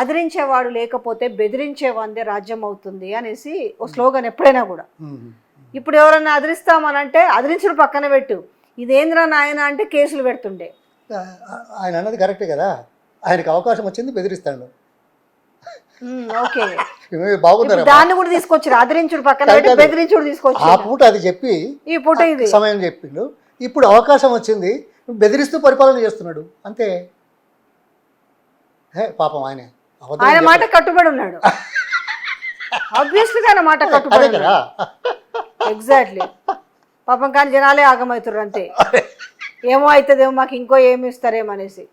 అదిరించేవాడు లేకపోతే బెదిరించేవాందే రాజ్యం అవుతుంది అనేసి ఓ స్లోగన్ ఎప్పుడైనా కూడా. ఇప్పుడు ఎవరన్నా అదిరిస్తామనంటే అదిరించుడు పక్కన పెట్టు, ఇదేంద్రా నాయన అంటే కేసులు పెడుతుండే. ఆయన అన్నది కరెక్టే కదా, ఆయనకు అవకాశం వచ్చింది బెదిరిస్తాడు. ఓకే, బాగున్నారు, దాన్ని కూడా తీసుకొచ్చారు. అదిరించుడు పక్కన పెట్టి బెదిరించుడు తీసుకొచ్చి ఆ పూట అది చెప్పి ఈ పూట ఇది సమయం చెప్పిండు. ఇప్పుడు అవకాశం వచ్చింది, బెదిరిస్తూ పరిపాలన చేస్తున్నాడు అంతే. పాపం ఆయన మాట కట్టుబడి ఉన్నాడు. ఆబ్వియస్లీ ఆయన మాట కట్టుబడి ఉన్నాడు. ఎగ్జాక్ట్లీ. పాపం కానీ జనాలే ఆగమవుతారు అంతే. ఏమో అవుతుందేమో, మాకు ఇంకో ఏమి ఇస్తారేమో అనేసి.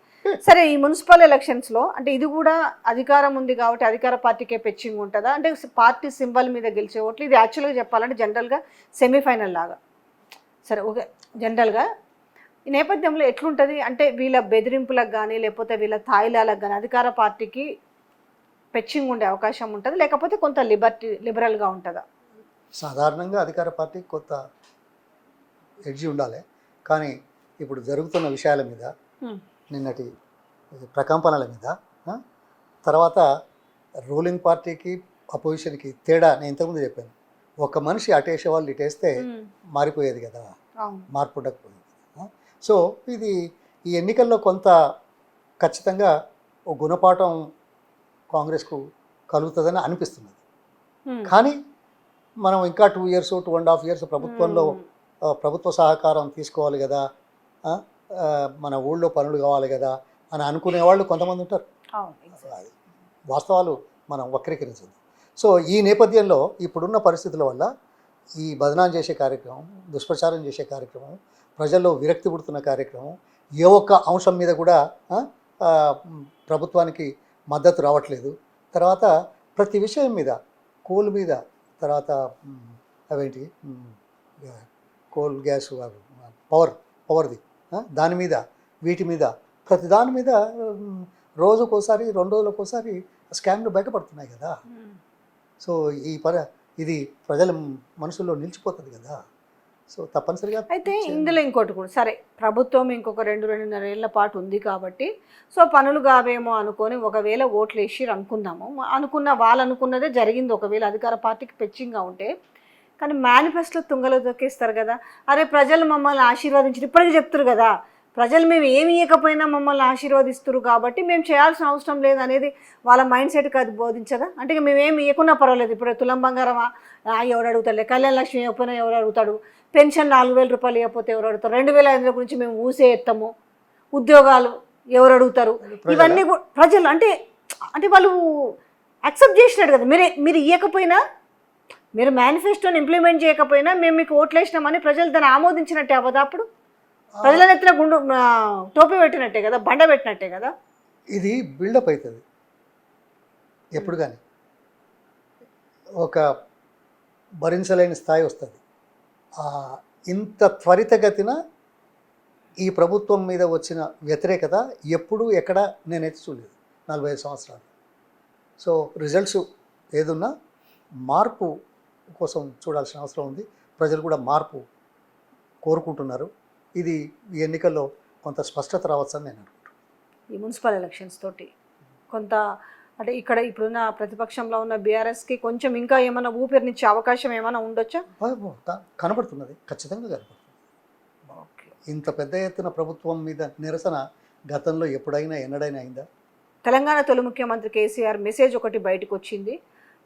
సరే, ఈ మున్సిపల్ ఎలక్షన్స్లో అంటే ఇది కూడా అధికారం ఉంది కాబట్టి అధికార పార్టీకే పెచ్చింగ్ ఉంటుందా? అంటే పార్టీ సింబల్ మీద గెలిచే ఓట్లు, ఇది యాక్చువల్గా చెప్పాలంటే జనరల్గా సెమీఫైనల్ లాగా. సరే ఓకే, జనరల్గా ఈ నేపథ్యంలో ఎట్లుంటుంది అంటే వీళ్ళ బెదిరింపులకు కానీ లేకపోతే వీళ్ళ తాయిలాలకు కానీ అధికార పార్టీకి పెచ్చింగ్ ఉండే అవకాశం ఉంటుంది, లేకపోతే కొంత లిబరల్గా ఉంటుందా? సాధారణంగా అధికార పార్టీ కొంత ఎడ్జి ఉండాలి. కానీ ఇప్పుడు జరుగుతున్న విషయాల మీద, నిన్నటి ప్రకంపనల మీద, తర్వాత రూలింగ్ పార్టీకి అపోజిషన్కి తేడా నేను ఇంతకుముందు చెప్పాను. ఒక మనిషి అటేసే వాళ్ళు ఇటేస్తే మారిపోయేది కదా, మార్పు ఉండకపోయేది. సో ఇది ఈ ఎన్నికల్లో కొంత ఖచ్చితంగా ఓ గుణపాఠం కాంగ్రెస్కు కలుగుతుందని అనిపిస్తున్నది. కానీ మనం ఇంకా 2 years 2.5 years ప్రభుత్వంలో ప్రభుత్వ సహకారం తీసుకోవాలి కదా, మన ఊళ్ళో పనులు కావాలి కదా అని అనుకునే వాళ్ళు కొంతమంది ఉంటారు. వాస్తవాలు మనం వక్రీకరించదు. సో ఈ నేపథ్యంలో ఇప్పుడున్న పరిస్థితుల వల్ల ఈ బదనాం చేసే కార్యక్రమం, దుష్ప్రచారం చేసే కార్యక్రమం, ప్రజల్లో విరక్తి పుడుతున్న కార్యక్రమం, ఏ ఒక్క అంశం మీద కూడా ప్రభుత్వానికి మద్దతు రావట్లేదు. తర్వాత ప్రతి విషయం మీద, కోల్ మీద, తర్వాత అవేంటి కోల్ గ్యాస్ పవర్ది దాని మీద, వీటి మీద, ప్రతి దాని మీద రోజుకోసారి 2 రోజులకోసారి స్కామ్లు బయటపడుతున్నాయి కదా. సో ఇది ప్రజల మనసులో నిలిచిపోతుంది కదా. సో తప్పనిసరిగా అయితే ఇందులో ఇంకోటి కూడా, సరే ప్రభుత్వం ఇంకొక 2-2.5 ఏళ్ల పాటు ఉంది కాబట్టి సో పనులు కావేమో అనుకొని ఒకవేళ ఓట్లు వేసి అనుకుందాము, వాళ్ళు అనుకున్నదే జరిగింది ఒకవేళ అధికార పార్టీకి పెచ్చింగ్గా ఉంటే. కానీ మేనిఫెస్టో తుంగలో తొక్కేస్తారు కదా, అరే ప్రజలు మమ్మల్ని ఆశీర్వదించారు, ఇప్పటికీ చెప్తారు కదా, ప్రజలు మేము ఏమి ఇవ్వకపోయినా మమ్మల్ని ఆశీర్వదిస్తారు కాబట్టి మేము చేయాల్సిన అవసరం లేదు అనేది వాళ్ళ మైండ్ సెట్కి అది బోధించదా? అంటే మేమేమి ఇవ్వకున్నా పర్వాలేదు, ఇప్పుడు తులం బంగారమా ఎవరు అడుగుతాడు, కళ్యాణ లక్ష్మి ఇవ్వకపోయినా ఎవరు అడుగుతాడు, పెన్షన్ 4,000 రూపాయలు ఇవ్వకపోతే ఎవరు అడుగుతారు, 2,500 గురించి మేము ఊసే ఎత్తాము, ఉద్యోగాలు ఎవరు అడుగుతారు, ఇవన్నీ ప్రజలు అంటే వాళ్ళు యాక్సెప్ట్ చేసినాడు కదా. మీరు ఇవ్వకపోయినా, మీరు మేనిఫెస్టోని ఇంప్లిమెంట్ చేయకపోయినా మేము మీకు ఓట్లు వేసినామని ప్రజలు దాన్ని ఆమోదించినట్టే అవ్వదా? అప్పుడు ప్రజల ఎత్తున టోపీ పెట్టినట్టే కదా, బండ పెట్టినట్టే కదా. ఇది బిల్డప్ అవుతుంది ఎప్పుడు కానీ, ఒక భరించలేని స్థాయి వస్తుంది. ఇంత త్వరితగతిన ఈ ప్రభుత్వం మీద వచ్చిన వ్యతిరేకత ఎప్పుడు ఎక్కడ నేనైతే చూడలేదు 45 సంవత్సరాలు. సో రిజల్ట్స్ ఏదున్నా మార్పు కోసం చూడాల్సిన అవసరం ఉంది. ప్రజలు కూడా మార్పు కోరుకుంటున్నారు. ఇది ఈ ఎన్నికల్లో కొంత స్పష్టత రావచ్చని నేను అనుకుంటున్నాను. ఈ మున్సిపల్ ఎలక్షన్స్ తోటి కొంత అంటే ఇక్కడ ఇప్పుడున్న ప్రతిపక్షంలో ఉన్న బీఆర్ఎస్కి కొంచెం ఇంకా ఏమైనా ఊపిరినిచ్చే అవకాశం ఏమైనా ఉండొచ్చా? కనబడుతున్నది, ఖచ్చితంగా కనబడుతుంది. ఇంత పెద్ద ఎత్తున ప్రభుత్వం మీద నిరసన గతంలో ఎన్నడైనా అయిందా? తెలంగాణ తొలి ముఖ్యమంత్రి కేసీఆర్ మెసేజ్ ఒకటి బయటకు వచ్చింది,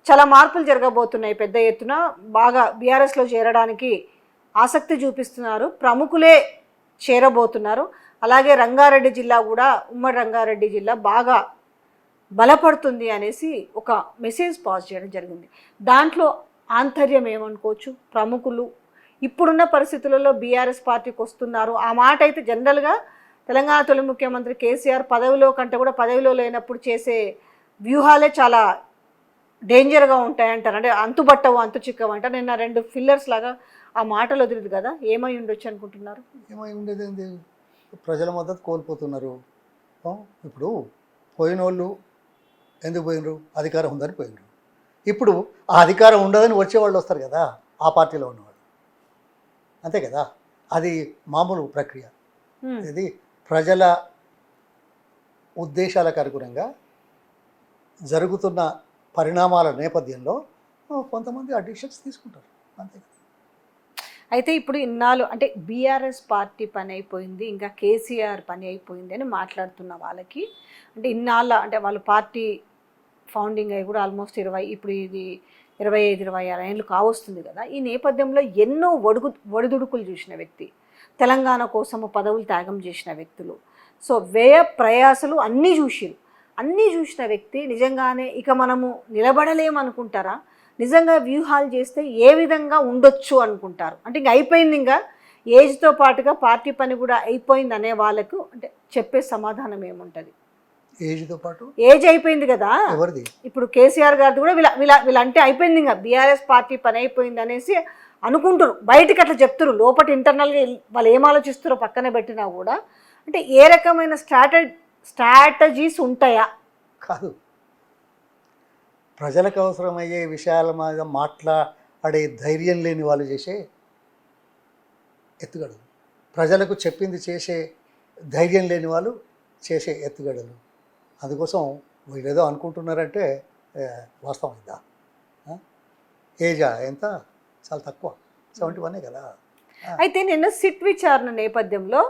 చాలా మార్పులు జరగబోతున్నాయి, పెద్ద ఎత్తున బాగా బీఆర్ఎస్లో చేరడానికి ఆసక్తి చూపిస్తున్నారు, ప్రముఖులే చేరబోతున్నారు, అలాగే రంగారెడ్డి జిల్లా కూడా, ఉమ్మడి రంగారెడ్డి జిల్లా బాగా బలపడుతుంది అనేసి ఒక మెసేజ్ పాస్ చేయడం జరిగింది. దాంట్లో ఆంతర్యం ఏమనుకోవచ్చు? ప్రముఖులు ఇప్పుడున్న పరిస్థితులలో బీఆర్ఎస్ పార్టీకి వస్తున్నారు. ఆ మాట అయితే జనరల్గా తెలంగాణ తొలి ముఖ్యమంత్రి కేసీఆర్ పదవిలో కంటే కూడా పదవిలో లేనప్పుడు చేసే వ్యూహాలే చాలా డేంజర్గా ఉంటాయంటారు. అంటే అంతుబట్టవు అంతు చిక్కవు అంటారు. నిన్న 2 ఫిల్లర్స్ లాగా ఆ మాటలు వదిలేదు కదా, ఏమై ఉండొచ్చు అనుకుంటున్నారు? ఏమై ఉండేది ఏంది? ప్రజల మద్దతు కోల్పోతున్నారు. ఇప్పుడు పోయిన వాళ్ళు ఎందుకు పోయినరు? అధికారం ఉందని పోయినరు. ఇప్పుడు ఆ అధికారం ఉండదని వచ్చేవాళ్ళు వస్తారు కదా, ఆ పార్టీలో ఉన్నవాళ్ళు. అంతే కదా, అది మామూలు ప్రక్రియ. ఇది ప్రజల ఉద్దేశాలకు అనుగుణంగా జరుగుతున్న పరిణామాల నేపథ్యంలో కొంతమంది ఆ డిసిషన్స్ తీసుకుంటారు. అంతే కదా. అయితే ఇప్పుడు ఇన్నాళ్ళు అంటే బీఆర్ఎస్ పార్టీ పని అయిపోయింది, ఇంకా కేసీఆర్ పని అయిపోయింది అని మాట్లాడుతున్న వాళ్ళకి, అంటే ఇన్నాళ్ళ అంటే వాళ్ళ పార్టీ ఫౌండింగ్ అయ్యి కూడా ఆల్మోస్ట్ ఇప్పుడు ఇది 25-26 ఏళ్ళు కావస్తుంది కదా. ఈ నేపథ్యంలో ఎన్నో ఒడిదుడుకులు చూసిన వ్యక్తి, తెలంగాణ కోసము పదవులు త్యాగం చేసిన వ్యక్తులు, సో వ్యయ ప్రయాసలు అన్నీ చూసిన వ్యక్తి నిజంగానే ఇక మనము నిలబడలేమనుకుంటారా? నిజంగా వ్యూహాలు చేస్తే ఏ విధంగా ఉండొచ్చు అనుకుంటారు? అంటే ఇంక అయిపోయింది, ఇంకా ఏజ్తో పాటుగా పార్టీ పని కూడా అయిపోయింది అనే వాళ్ళకు అంటే చెప్పే సమాధానం ఏముంటుంది? ఏజ్తో పాటు ఏజ్ అయిపోయింది కదా, ఎవరిది? ఇప్పుడు కేసీఆర్ గారిది కూడా వీళ్ళంటే అయిపోయింది, ఇంకా బీఆర్ఎస్ పార్టీ పని అయిపోయింది అనేసి అనుకుంటారు. బయటికి అట్లా చెప్తారు, లోపల ఇంటర్నల్గా వాళ్ళు ఏం ఆలోచిస్తారో పక్కన పెట్టినా కూడా. అంటే ఏ రకమైన స్ట్రాటజీస్ ఉంటాయా? కాదు, ప్రజలకు అవసరమయ్యే విషయాల మీద మాట్లాడే ధైర్యం లేని వాళ్ళు చేసే ఎత్తుగడలు, ప్రజలకు చెప్పింది చేసే ధైర్యం లేని వాళ్ళు చేసే ఎత్తుగడలు. అందుకోసం వీళ్ళు ఏదో అనుకుంటున్నారంటే వాస్తవం ఇద్దా. ఏజా ఎంత? చాలా తక్కువ, 71 కదా. అయితే నిన్న సిట్ విచారణ నేపథ్యంలో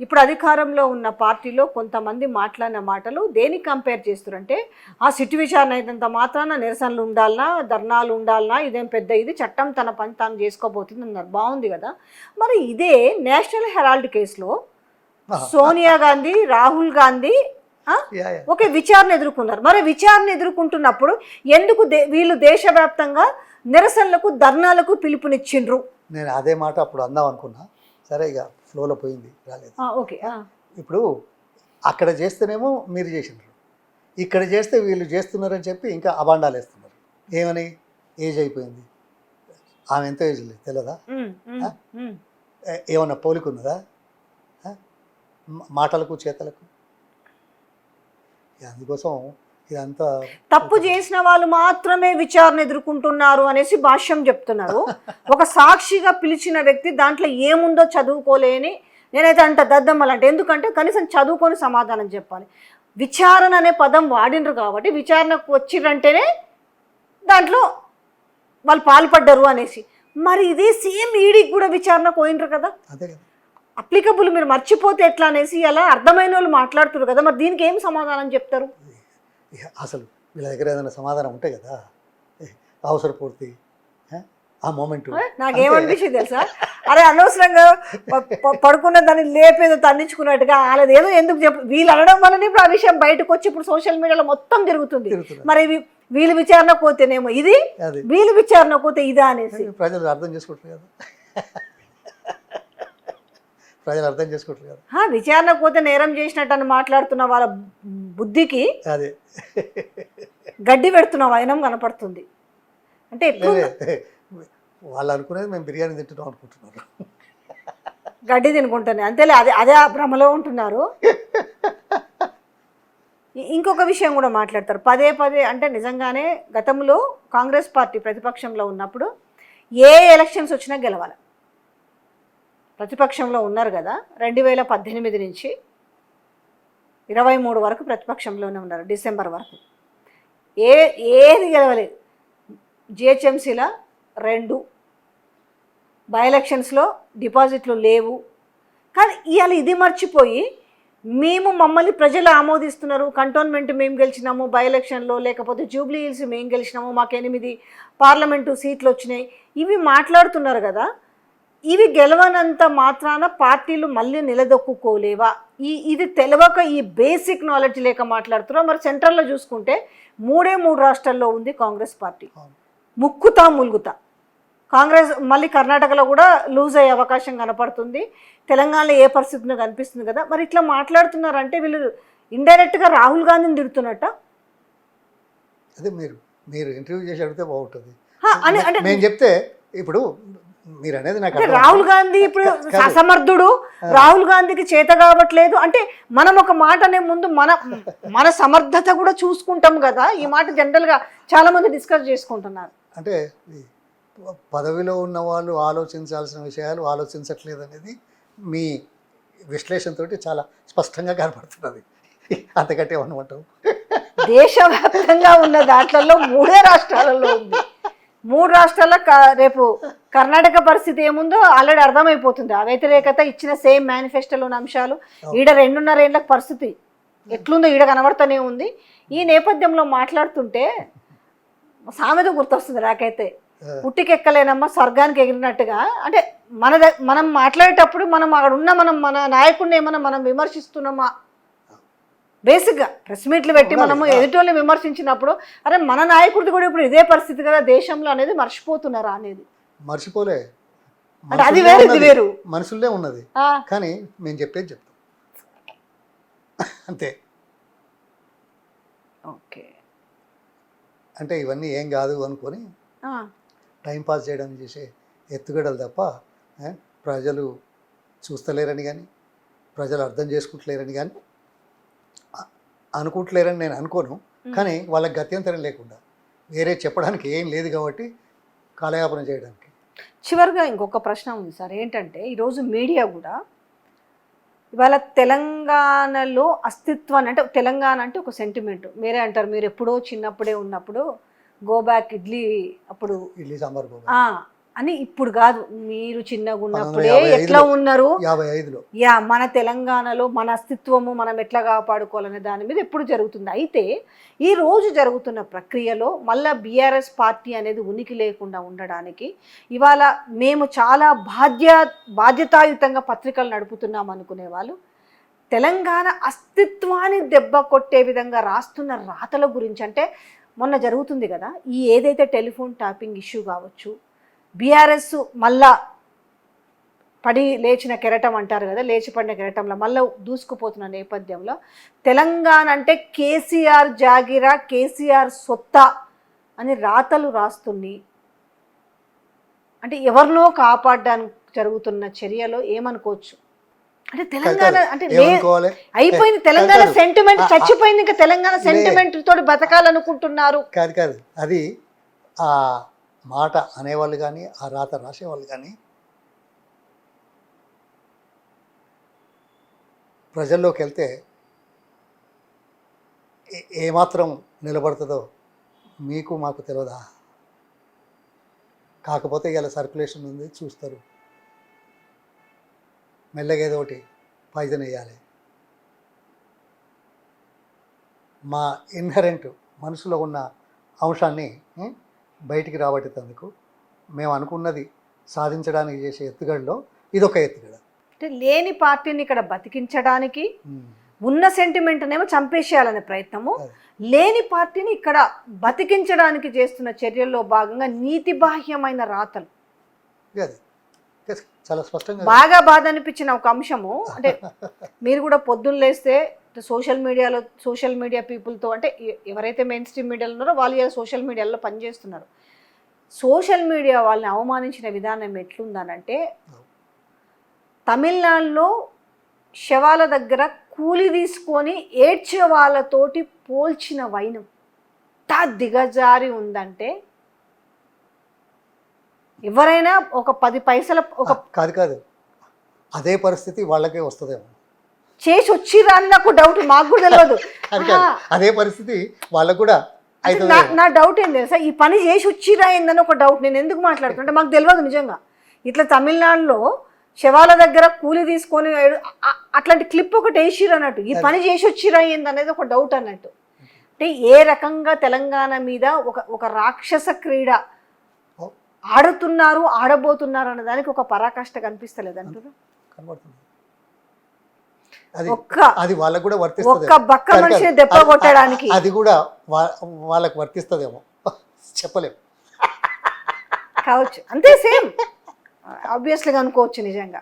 ఇప్పుడు అధికారంలో ఉన్న పార్టీలో కొంతమంది మాట్లాడిన మాటలు దేనికి కంపేర్ చేస్తారంటే, ఆ సిట్ విచారణ అయినంత మాత్రాన నిరసనలు ఉండాలనా, ధర్నాలు ఉండాలనా, ఇదేం పెద్ద ఇది చట్టం తన పని తాను చేసుకోబోతుంది అన్నారు. బాగుంది కదా. మరి ఇదే నేషనల్ హెరాల్డ్ కేసులో సోనియా గాంధీ, రాహుల్ గాంధీ ఒకే విచారణ ఎదుర్కొన్నారు. మరి విచారణ ఎదుర్కొంటున్నప్పుడు ఎందుకు వీళ్ళు దేశవ్యాప్తంగా నిరసనలకు, ధర్నాలకు పిలుపునిచ్చిండ్రు? నేను అదే మాట అప్పుడు అందాం అనుకున్నా, సరే ఇక ఫ్లోలో పోయింది, రాలేదు. ఓకే. ఇప్పుడు అక్కడ చేస్తేనేమో మీరు చేసినారు, ఇక్కడ చేస్తే వీళ్ళు చేస్తున్నారని చెప్పి ఇంకా అబాండాలు వేస్తున్నారు. ఏమని? ఏజ్ అయిపోయింది. ఆమె ఎంత ఏజ్ లేదు తెలియదా? ఏమన్నా పోలికున్నదా మాటలకు చేతలకు? అందుకోసం ఇదంతా తప్పు చేసిన వాళ్ళు మాత్రమే విచారణ ఎదుర్కొంటున్నారు అనేసి భాష్యం చెప్తున్నారు. ఒక సాక్షిగా పిలిచిన వ్యక్తి దాంట్లో ఏముందో చదువుకోలేని నేనైతే అంట దద్దమ్మలంటే. ఎందుకంటే కనీసం చదువుకొని సమాధానం చెప్పాలి. విచారణ అనే పదం వాడినరు కాబట్టి విచారణకు వచ్చిరంటేనే దాంట్లో వాళ్ళు పాల్పడ్డరు అనేసి. మరి ఇదే సేమ్ ఈడీకి కూడా విచారణకు పోయినరు కదా, అదే కదా అప్లికబుల్. మీరు మర్చిపోతే ఎట్లా అనేసి అలా అర్థమైన వాళ్ళు మాట్లాడుతున్నారు కదా, మరి దీనికి ఏం సమాధానం చెప్తారు? అసలు వీళ్ళ దగ్గర ఏదైనా సమాధానం ఉంటాయి కదా, అవసర పూర్తి ఆ మూమెంట్. నాకేమనిపించింది తెలుసా, అరే అనవసరంగా పడుకున్న దాన్ని లేపేదో తన్నించుకున్నట్టుగా వాళ్ళది ఏదో ఎందుకు చెప్పు, వీళ్ళు అనడం వల్లనే ఇప్పుడు ఆ విషయం బయటకు వచ్చి ఇప్పుడు సోషల్ మీడియాలో మొత్తం తిరుగుతుంది. మరి వీళ్ళు విచారణ పోతేనేమో ఇది, వీళ్ళు విచారణ పోతే ఇదా అనేసి ప్రజలు అర్థం చేసుకుంటారు కదా, ప్రజలు అర్థం చేసుకుంటారు కదా. విచారణ పోతే నేరం చేసినట్టు అని మాట్లాడుతున్న వాళ్ళ బుద్ధికి అదే గడ్డి పెడుతున్న వైనం కనపడుతుంది. అంటే వాళ్ళు అనుకునేది మేము బిర్యానీ తింటున్నాం అనుకుంటున్నారు, గడ్డి తినుకుంటానే అంతేలే, అదే ఆ భ్రమలో ఉంటున్నారు. ఇంకొక విషయం కూడా మాట్లాడతారు పదే పదే. అంటే నిజంగానే గతంలో కాంగ్రెస్ పార్టీ ప్రతిపక్షంలో ఉన్నప్పుడు ఏ ఎలక్షన్స్ వచ్చినా గెలవాలి. ప్రతిపక్షంలో ఉన్నారు కదా, 2018 నుంచి 23 వరకు ప్రతిపక్షంలోనే ఉన్నారు, డిసెంబర్ వరకు. ఏది గెలవలేదు. జిహెచ్ఎంసీలో 2, బై ఎలక్షన్స్లో డిపాజిట్లు లేవు. కానీ ఇవాళ ఇది మర్చిపోయి మమ్మల్ని ప్రజలు ఆమోదిస్తున్నారు, కంటోన్మెంట్ మేము గెలిచినాము బై ఎలక్షన్లో, లేకపోతే జూబ్లీ హిల్స్ మేము గెలిచినాము, మాకు 8 పార్లమెంటు సీట్లు వచ్చినాయి, ఇవి మాట్లాడుతున్నారు కదా. ఇవి గెలవనంత మాత్రాన పార్టీలు మళ్ళీ నిలదొక్కుకోలేవా? ఇది తెలియక ఈ బేసిక్ నాలెడ్జ్ లేక మాట్లాడుతున్నారు. మరి సెంట్రల్లో చూసుకుంటే 3 రాష్ట్రాల్లో ఉంది కాంగ్రెస్ పార్టీ. ముక్కుతా ములుగుతా కాంగ్రెస్ మళ్ళీ కర్ణాటకలో కూడా లూజ్ అయ్యే అవకాశం కనపడుతుంది. తెలంగాణలో ఏ పరిస్థితిలో కనిపిస్తుంది కదా. మరి ఇట్లా మాట్లాడుతున్నారంటే వీళ్ళు ఇండైరెక్ట్గా రాహుల్ గాంధీని తిడుతున్నట్ట. అదే మీరు ఇంటర్వ్యూ చేసి అడిగితే బాగుంటుంది. అంటే నేను చెప్తే ఇప్పుడు మీరు అనేది నాకు అంటే రాహుల్ గాంధీ ఇప్పుడు అసమర్థుడు, రాహుల్ గాంధీకి చేత కావట్లేదు అంటే మనం ఒక మాట అనే ముందు మన సమర్థత కూడా చూసుకుంటాం కదా. ఈ మాట జనరల్గా చాలా మంది డిస్కస్ చేసుకుంటున్నారు. అంటే పదవిలో ఉన్న వాళ్ళు ఆలోచించాల్సిన విషయాలు ఆలోచించట్లేదు అనేది మీ విశ్లేషణతోటి చాలా స్పష్టంగా కనపడుతున్నది. అంతకంటే ఏమనుకుంటాం. దేశవ్యాప్తంగా ఉన్న దాంట్లో 3 రాష్ట్రాలలో ఉంది. 3 రాష్ట్రాల్లో రేపు కర్ణాటక పరిస్థితి ఏముందో ఆల్రెడీ అర్థమైపోతుంది. ఆ వ్యతిరేకత ఇచ్చిన సేమ్ మేనిఫెస్టోలో ఉన్న అంశాలు ఈడ 2.5 ఏళ్ళ పరిస్థితి ఎట్లుందో ఈడ కనబడుతూనే ఉంది. ఈ నేపథ్యంలో మాట్లాడుతుంటే సామెత గుర్తొస్తుంది నాకైతే, పుట్టికెక్కలేనమ్మా స్వర్గానికి ఎగిరినట్టుగా. అంటే మనం మాట్లాడేటప్పుడు మనం అక్కడ ఉన్న మన నాయకుడిని ఏమన్నా మనం విమర్శిస్తున్నామా? బేసిక్గా ప్రెస్ మీట్లు పెట్టి మనము ఎదుటోళ్ళని విమర్శించినప్పుడు అరే మన నాయకుడిది కూడా ఇప్పుడు ఇదే పరిస్థితి కదా దేశంలో అనేది మర్చిపోతున్నారా అనేది. మర్చిపోలే, అంటే అది వేరు ఇది వేరు, మనుషుల్లే ఉన్నది. కానీ మేము చెప్పేది చెప్తాం అంతే. ఓకే, అంటే ఇవన్నీ ఏం కాదు అనుకొని టైంపాస్ చేయడానికి చేసే ఎత్తుగడలు తప్ప ప్రజలు చూస్తలేరని కానీ ప్రజలు అర్థం చేసుకుంటలేరని కానీ అనుకుంటలేరని నేను అనుకోను. కానీ వాళ్ళకి గత్యంతరం లేకుండా వేరే చెప్పడానికి ఏం లేదు కాబట్టి కాలయాపన చేయడానికి. చివరిగా ఇంకొక ప్రశ్న ఉంది సార్, ఏంటంటే ఈరోజు మీడియా కూడా ఇవాళ తెలంగాణలో అస్తిత్వాన్ని, అంటే తెలంగాణ అంటే ఒక సెంటిమెంట్, మీరే అంటారు మీరు ఎప్పుడో చిన్నప్పుడే ఉన్నప్పుడు గో బ్యాక్ ఇడ్లీ, అప్పుడు ఇడ్లీ సాంబార్ అని, ఇప్పుడు కాదు మీరు చిన్నగా ఉన్నప్పుడే ఎట్లా ఉన్నారు 55లో మన తెలంగాణలో మన అస్తిత్వము మనం ఎట్లా కాపాడుకోవాలనే దాని మీద ఎప్పుడు జరుగుతుంది. అయితే ఈ రోజు జరుగుతున్న ప్రక్రియలో మళ్ళీ బీఆర్ఎస్ పార్టీ అనేది ఉనికి లేకుండా ఉండడానికి ఇవాళ మేము చాలా బాధ్యతాయుతంగా పత్రికలు నడుపుతున్నాం అనుకునే వాళ్ళు తెలంగాణ అస్తిత్వాన్ని దెబ్బ కొట్టే విధంగా రాస్తున్న రాతల గురించి, అంటే మొన్న జరుగుతుంది కదా ఈ ఏదైతే టెలిఫోన్ ట్యాపింగ్ ఇష్యూ కావచ్చు, బీఆర్ఎస్ మళ్ళా పడి లేచిన కెరటం అంటారు కదా, లేచిపడిన కెరటంలో మళ్ళీ దూసుకుపోతున్న నేపథ్యంలో తెలంగాణ అంటే కేసీఆర్ జాగిరా, కేసీఆర్ సొత్తా అని రాతలు రాస్తుంది. అంటే ఎవరినో కాపాడడానికి జరుగుతున్న చర్యలో ఏమనుకోవచ్చు? అంటే తెలంగాణ అంటే అయిపోయింది, తెలంగాణ సెంటిమెంట్ చచ్చిపోయింది, ఇంకా తెలంగాణ సెంటిమెంట్ తోటి బతకాలనుకుంటున్నారు. కాదు అది ఆ మాట అనేవాళ్ళు కానీ ఆ రాత రాసేవాళ్ళు కానీ ప్రజల్లోకి వెళ్తే ఏమాత్రం నిలబడుతుందో మీకు మాకు తెలియదా? కాకపోతే ఇలా సర్క్యులేషన్ ఉంది చూస్తారు, మెల్లగా ఏదో ఒకటి పాయిజన్ వేయాలి. మా ఇన్హరెంట్ మనసులో ఉన్న అంశాన్ని బయటికి రాబట్టేందుకు మేము అనుకున్నది సాధించడానికి చేసే ఎత్తుగడలో ఇదొక ఎత్తుగడ. అంటే లేని పార్టీని ఇక్కడ బతికించడానికి, ఉన్న సెంటిమెంట్నేమో చంపేసేయాలనే ప్రయత్నము, లేని పార్టీని ఇక్కడ బతికించడానికి చేస్తున్న చర్యల్లో భాగంగా నీతిబాహ్యమైన రాతలు. అది చాలా స్పష్టంగా బాగా బాధ అనిపించిన ఒక అంశము, అంటే మీరు కూడా పొద్దున్న లేస్తే సోషల్ మీడియా పీపుల్తో, అంటే ఎవరైతే మెయిన్ స్ట్రీమ్ మీడియాలో ఉన్నారో వాళ్ళు సోషల్ మీడియాలో పనిచేస్తున్నారు, సోషల్ మీడియా వాళ్ళని అవమానించిన విధానం ఎట్లుందనంటే తమిళనాడులో శవాల దగ్గర కూలి తీసుకొని ఏడ్చే వాళ్ళతోటి పోల్చిన వైనం దిగజారి ఉందంటే ఎవరైనా ఒక 10 పైసల ఒక కాదు అదే పరిస్థితి వాళ్ళకే వస్తుందేమో. చేసి వచ్చిరా అని నాకు డౌట్, మాకు కూడా తెలియదు. అదే పరిస్థితి వాళ్ళకు కూడా. నా డౌట్ ఏం తెలుసా, ఈ పని చేసి వచ్చిరా ఏందని ఒక డౌట్. నేను ఎందుకు మాట్లాడుతుంటే మాకు తెలియదు నిజంగా. ఇట్లా తమిళనాడులో శవాల దగ్గర కూలి తీసుకొని అట్లాంటి క్లిప్ ఒకటి వేసిరు అన్నట్టు, ఈ పని చేసి వచ్చిరా ఏందనేది ఒక డౌట్ అన్నట్టు. అంటే ఏ రకంగా తెలంగాణ మీద ఒక రాక్షస క్రీడ ఆడుతున్నారు, ఆడబోతున్నారు అనే దానికి ఒక పరాకాష్ట కనిపిస్తలేదు అంటారు. కనబడుతుంది. అది ఒక్క అది వాళ్ళకు కూడా ఒక్క వర్తిస్తుంది బక్క మనిషిని దెబ్బ కొట్టడానికి అది కూడా వాళ్ళకు వర్తిస్తుందేమో చెప్పలేము. కావచ్చు, అంతే సేమ్ ఆబ్వియస్లీగా అనుకోవచ్చు నిజంగా.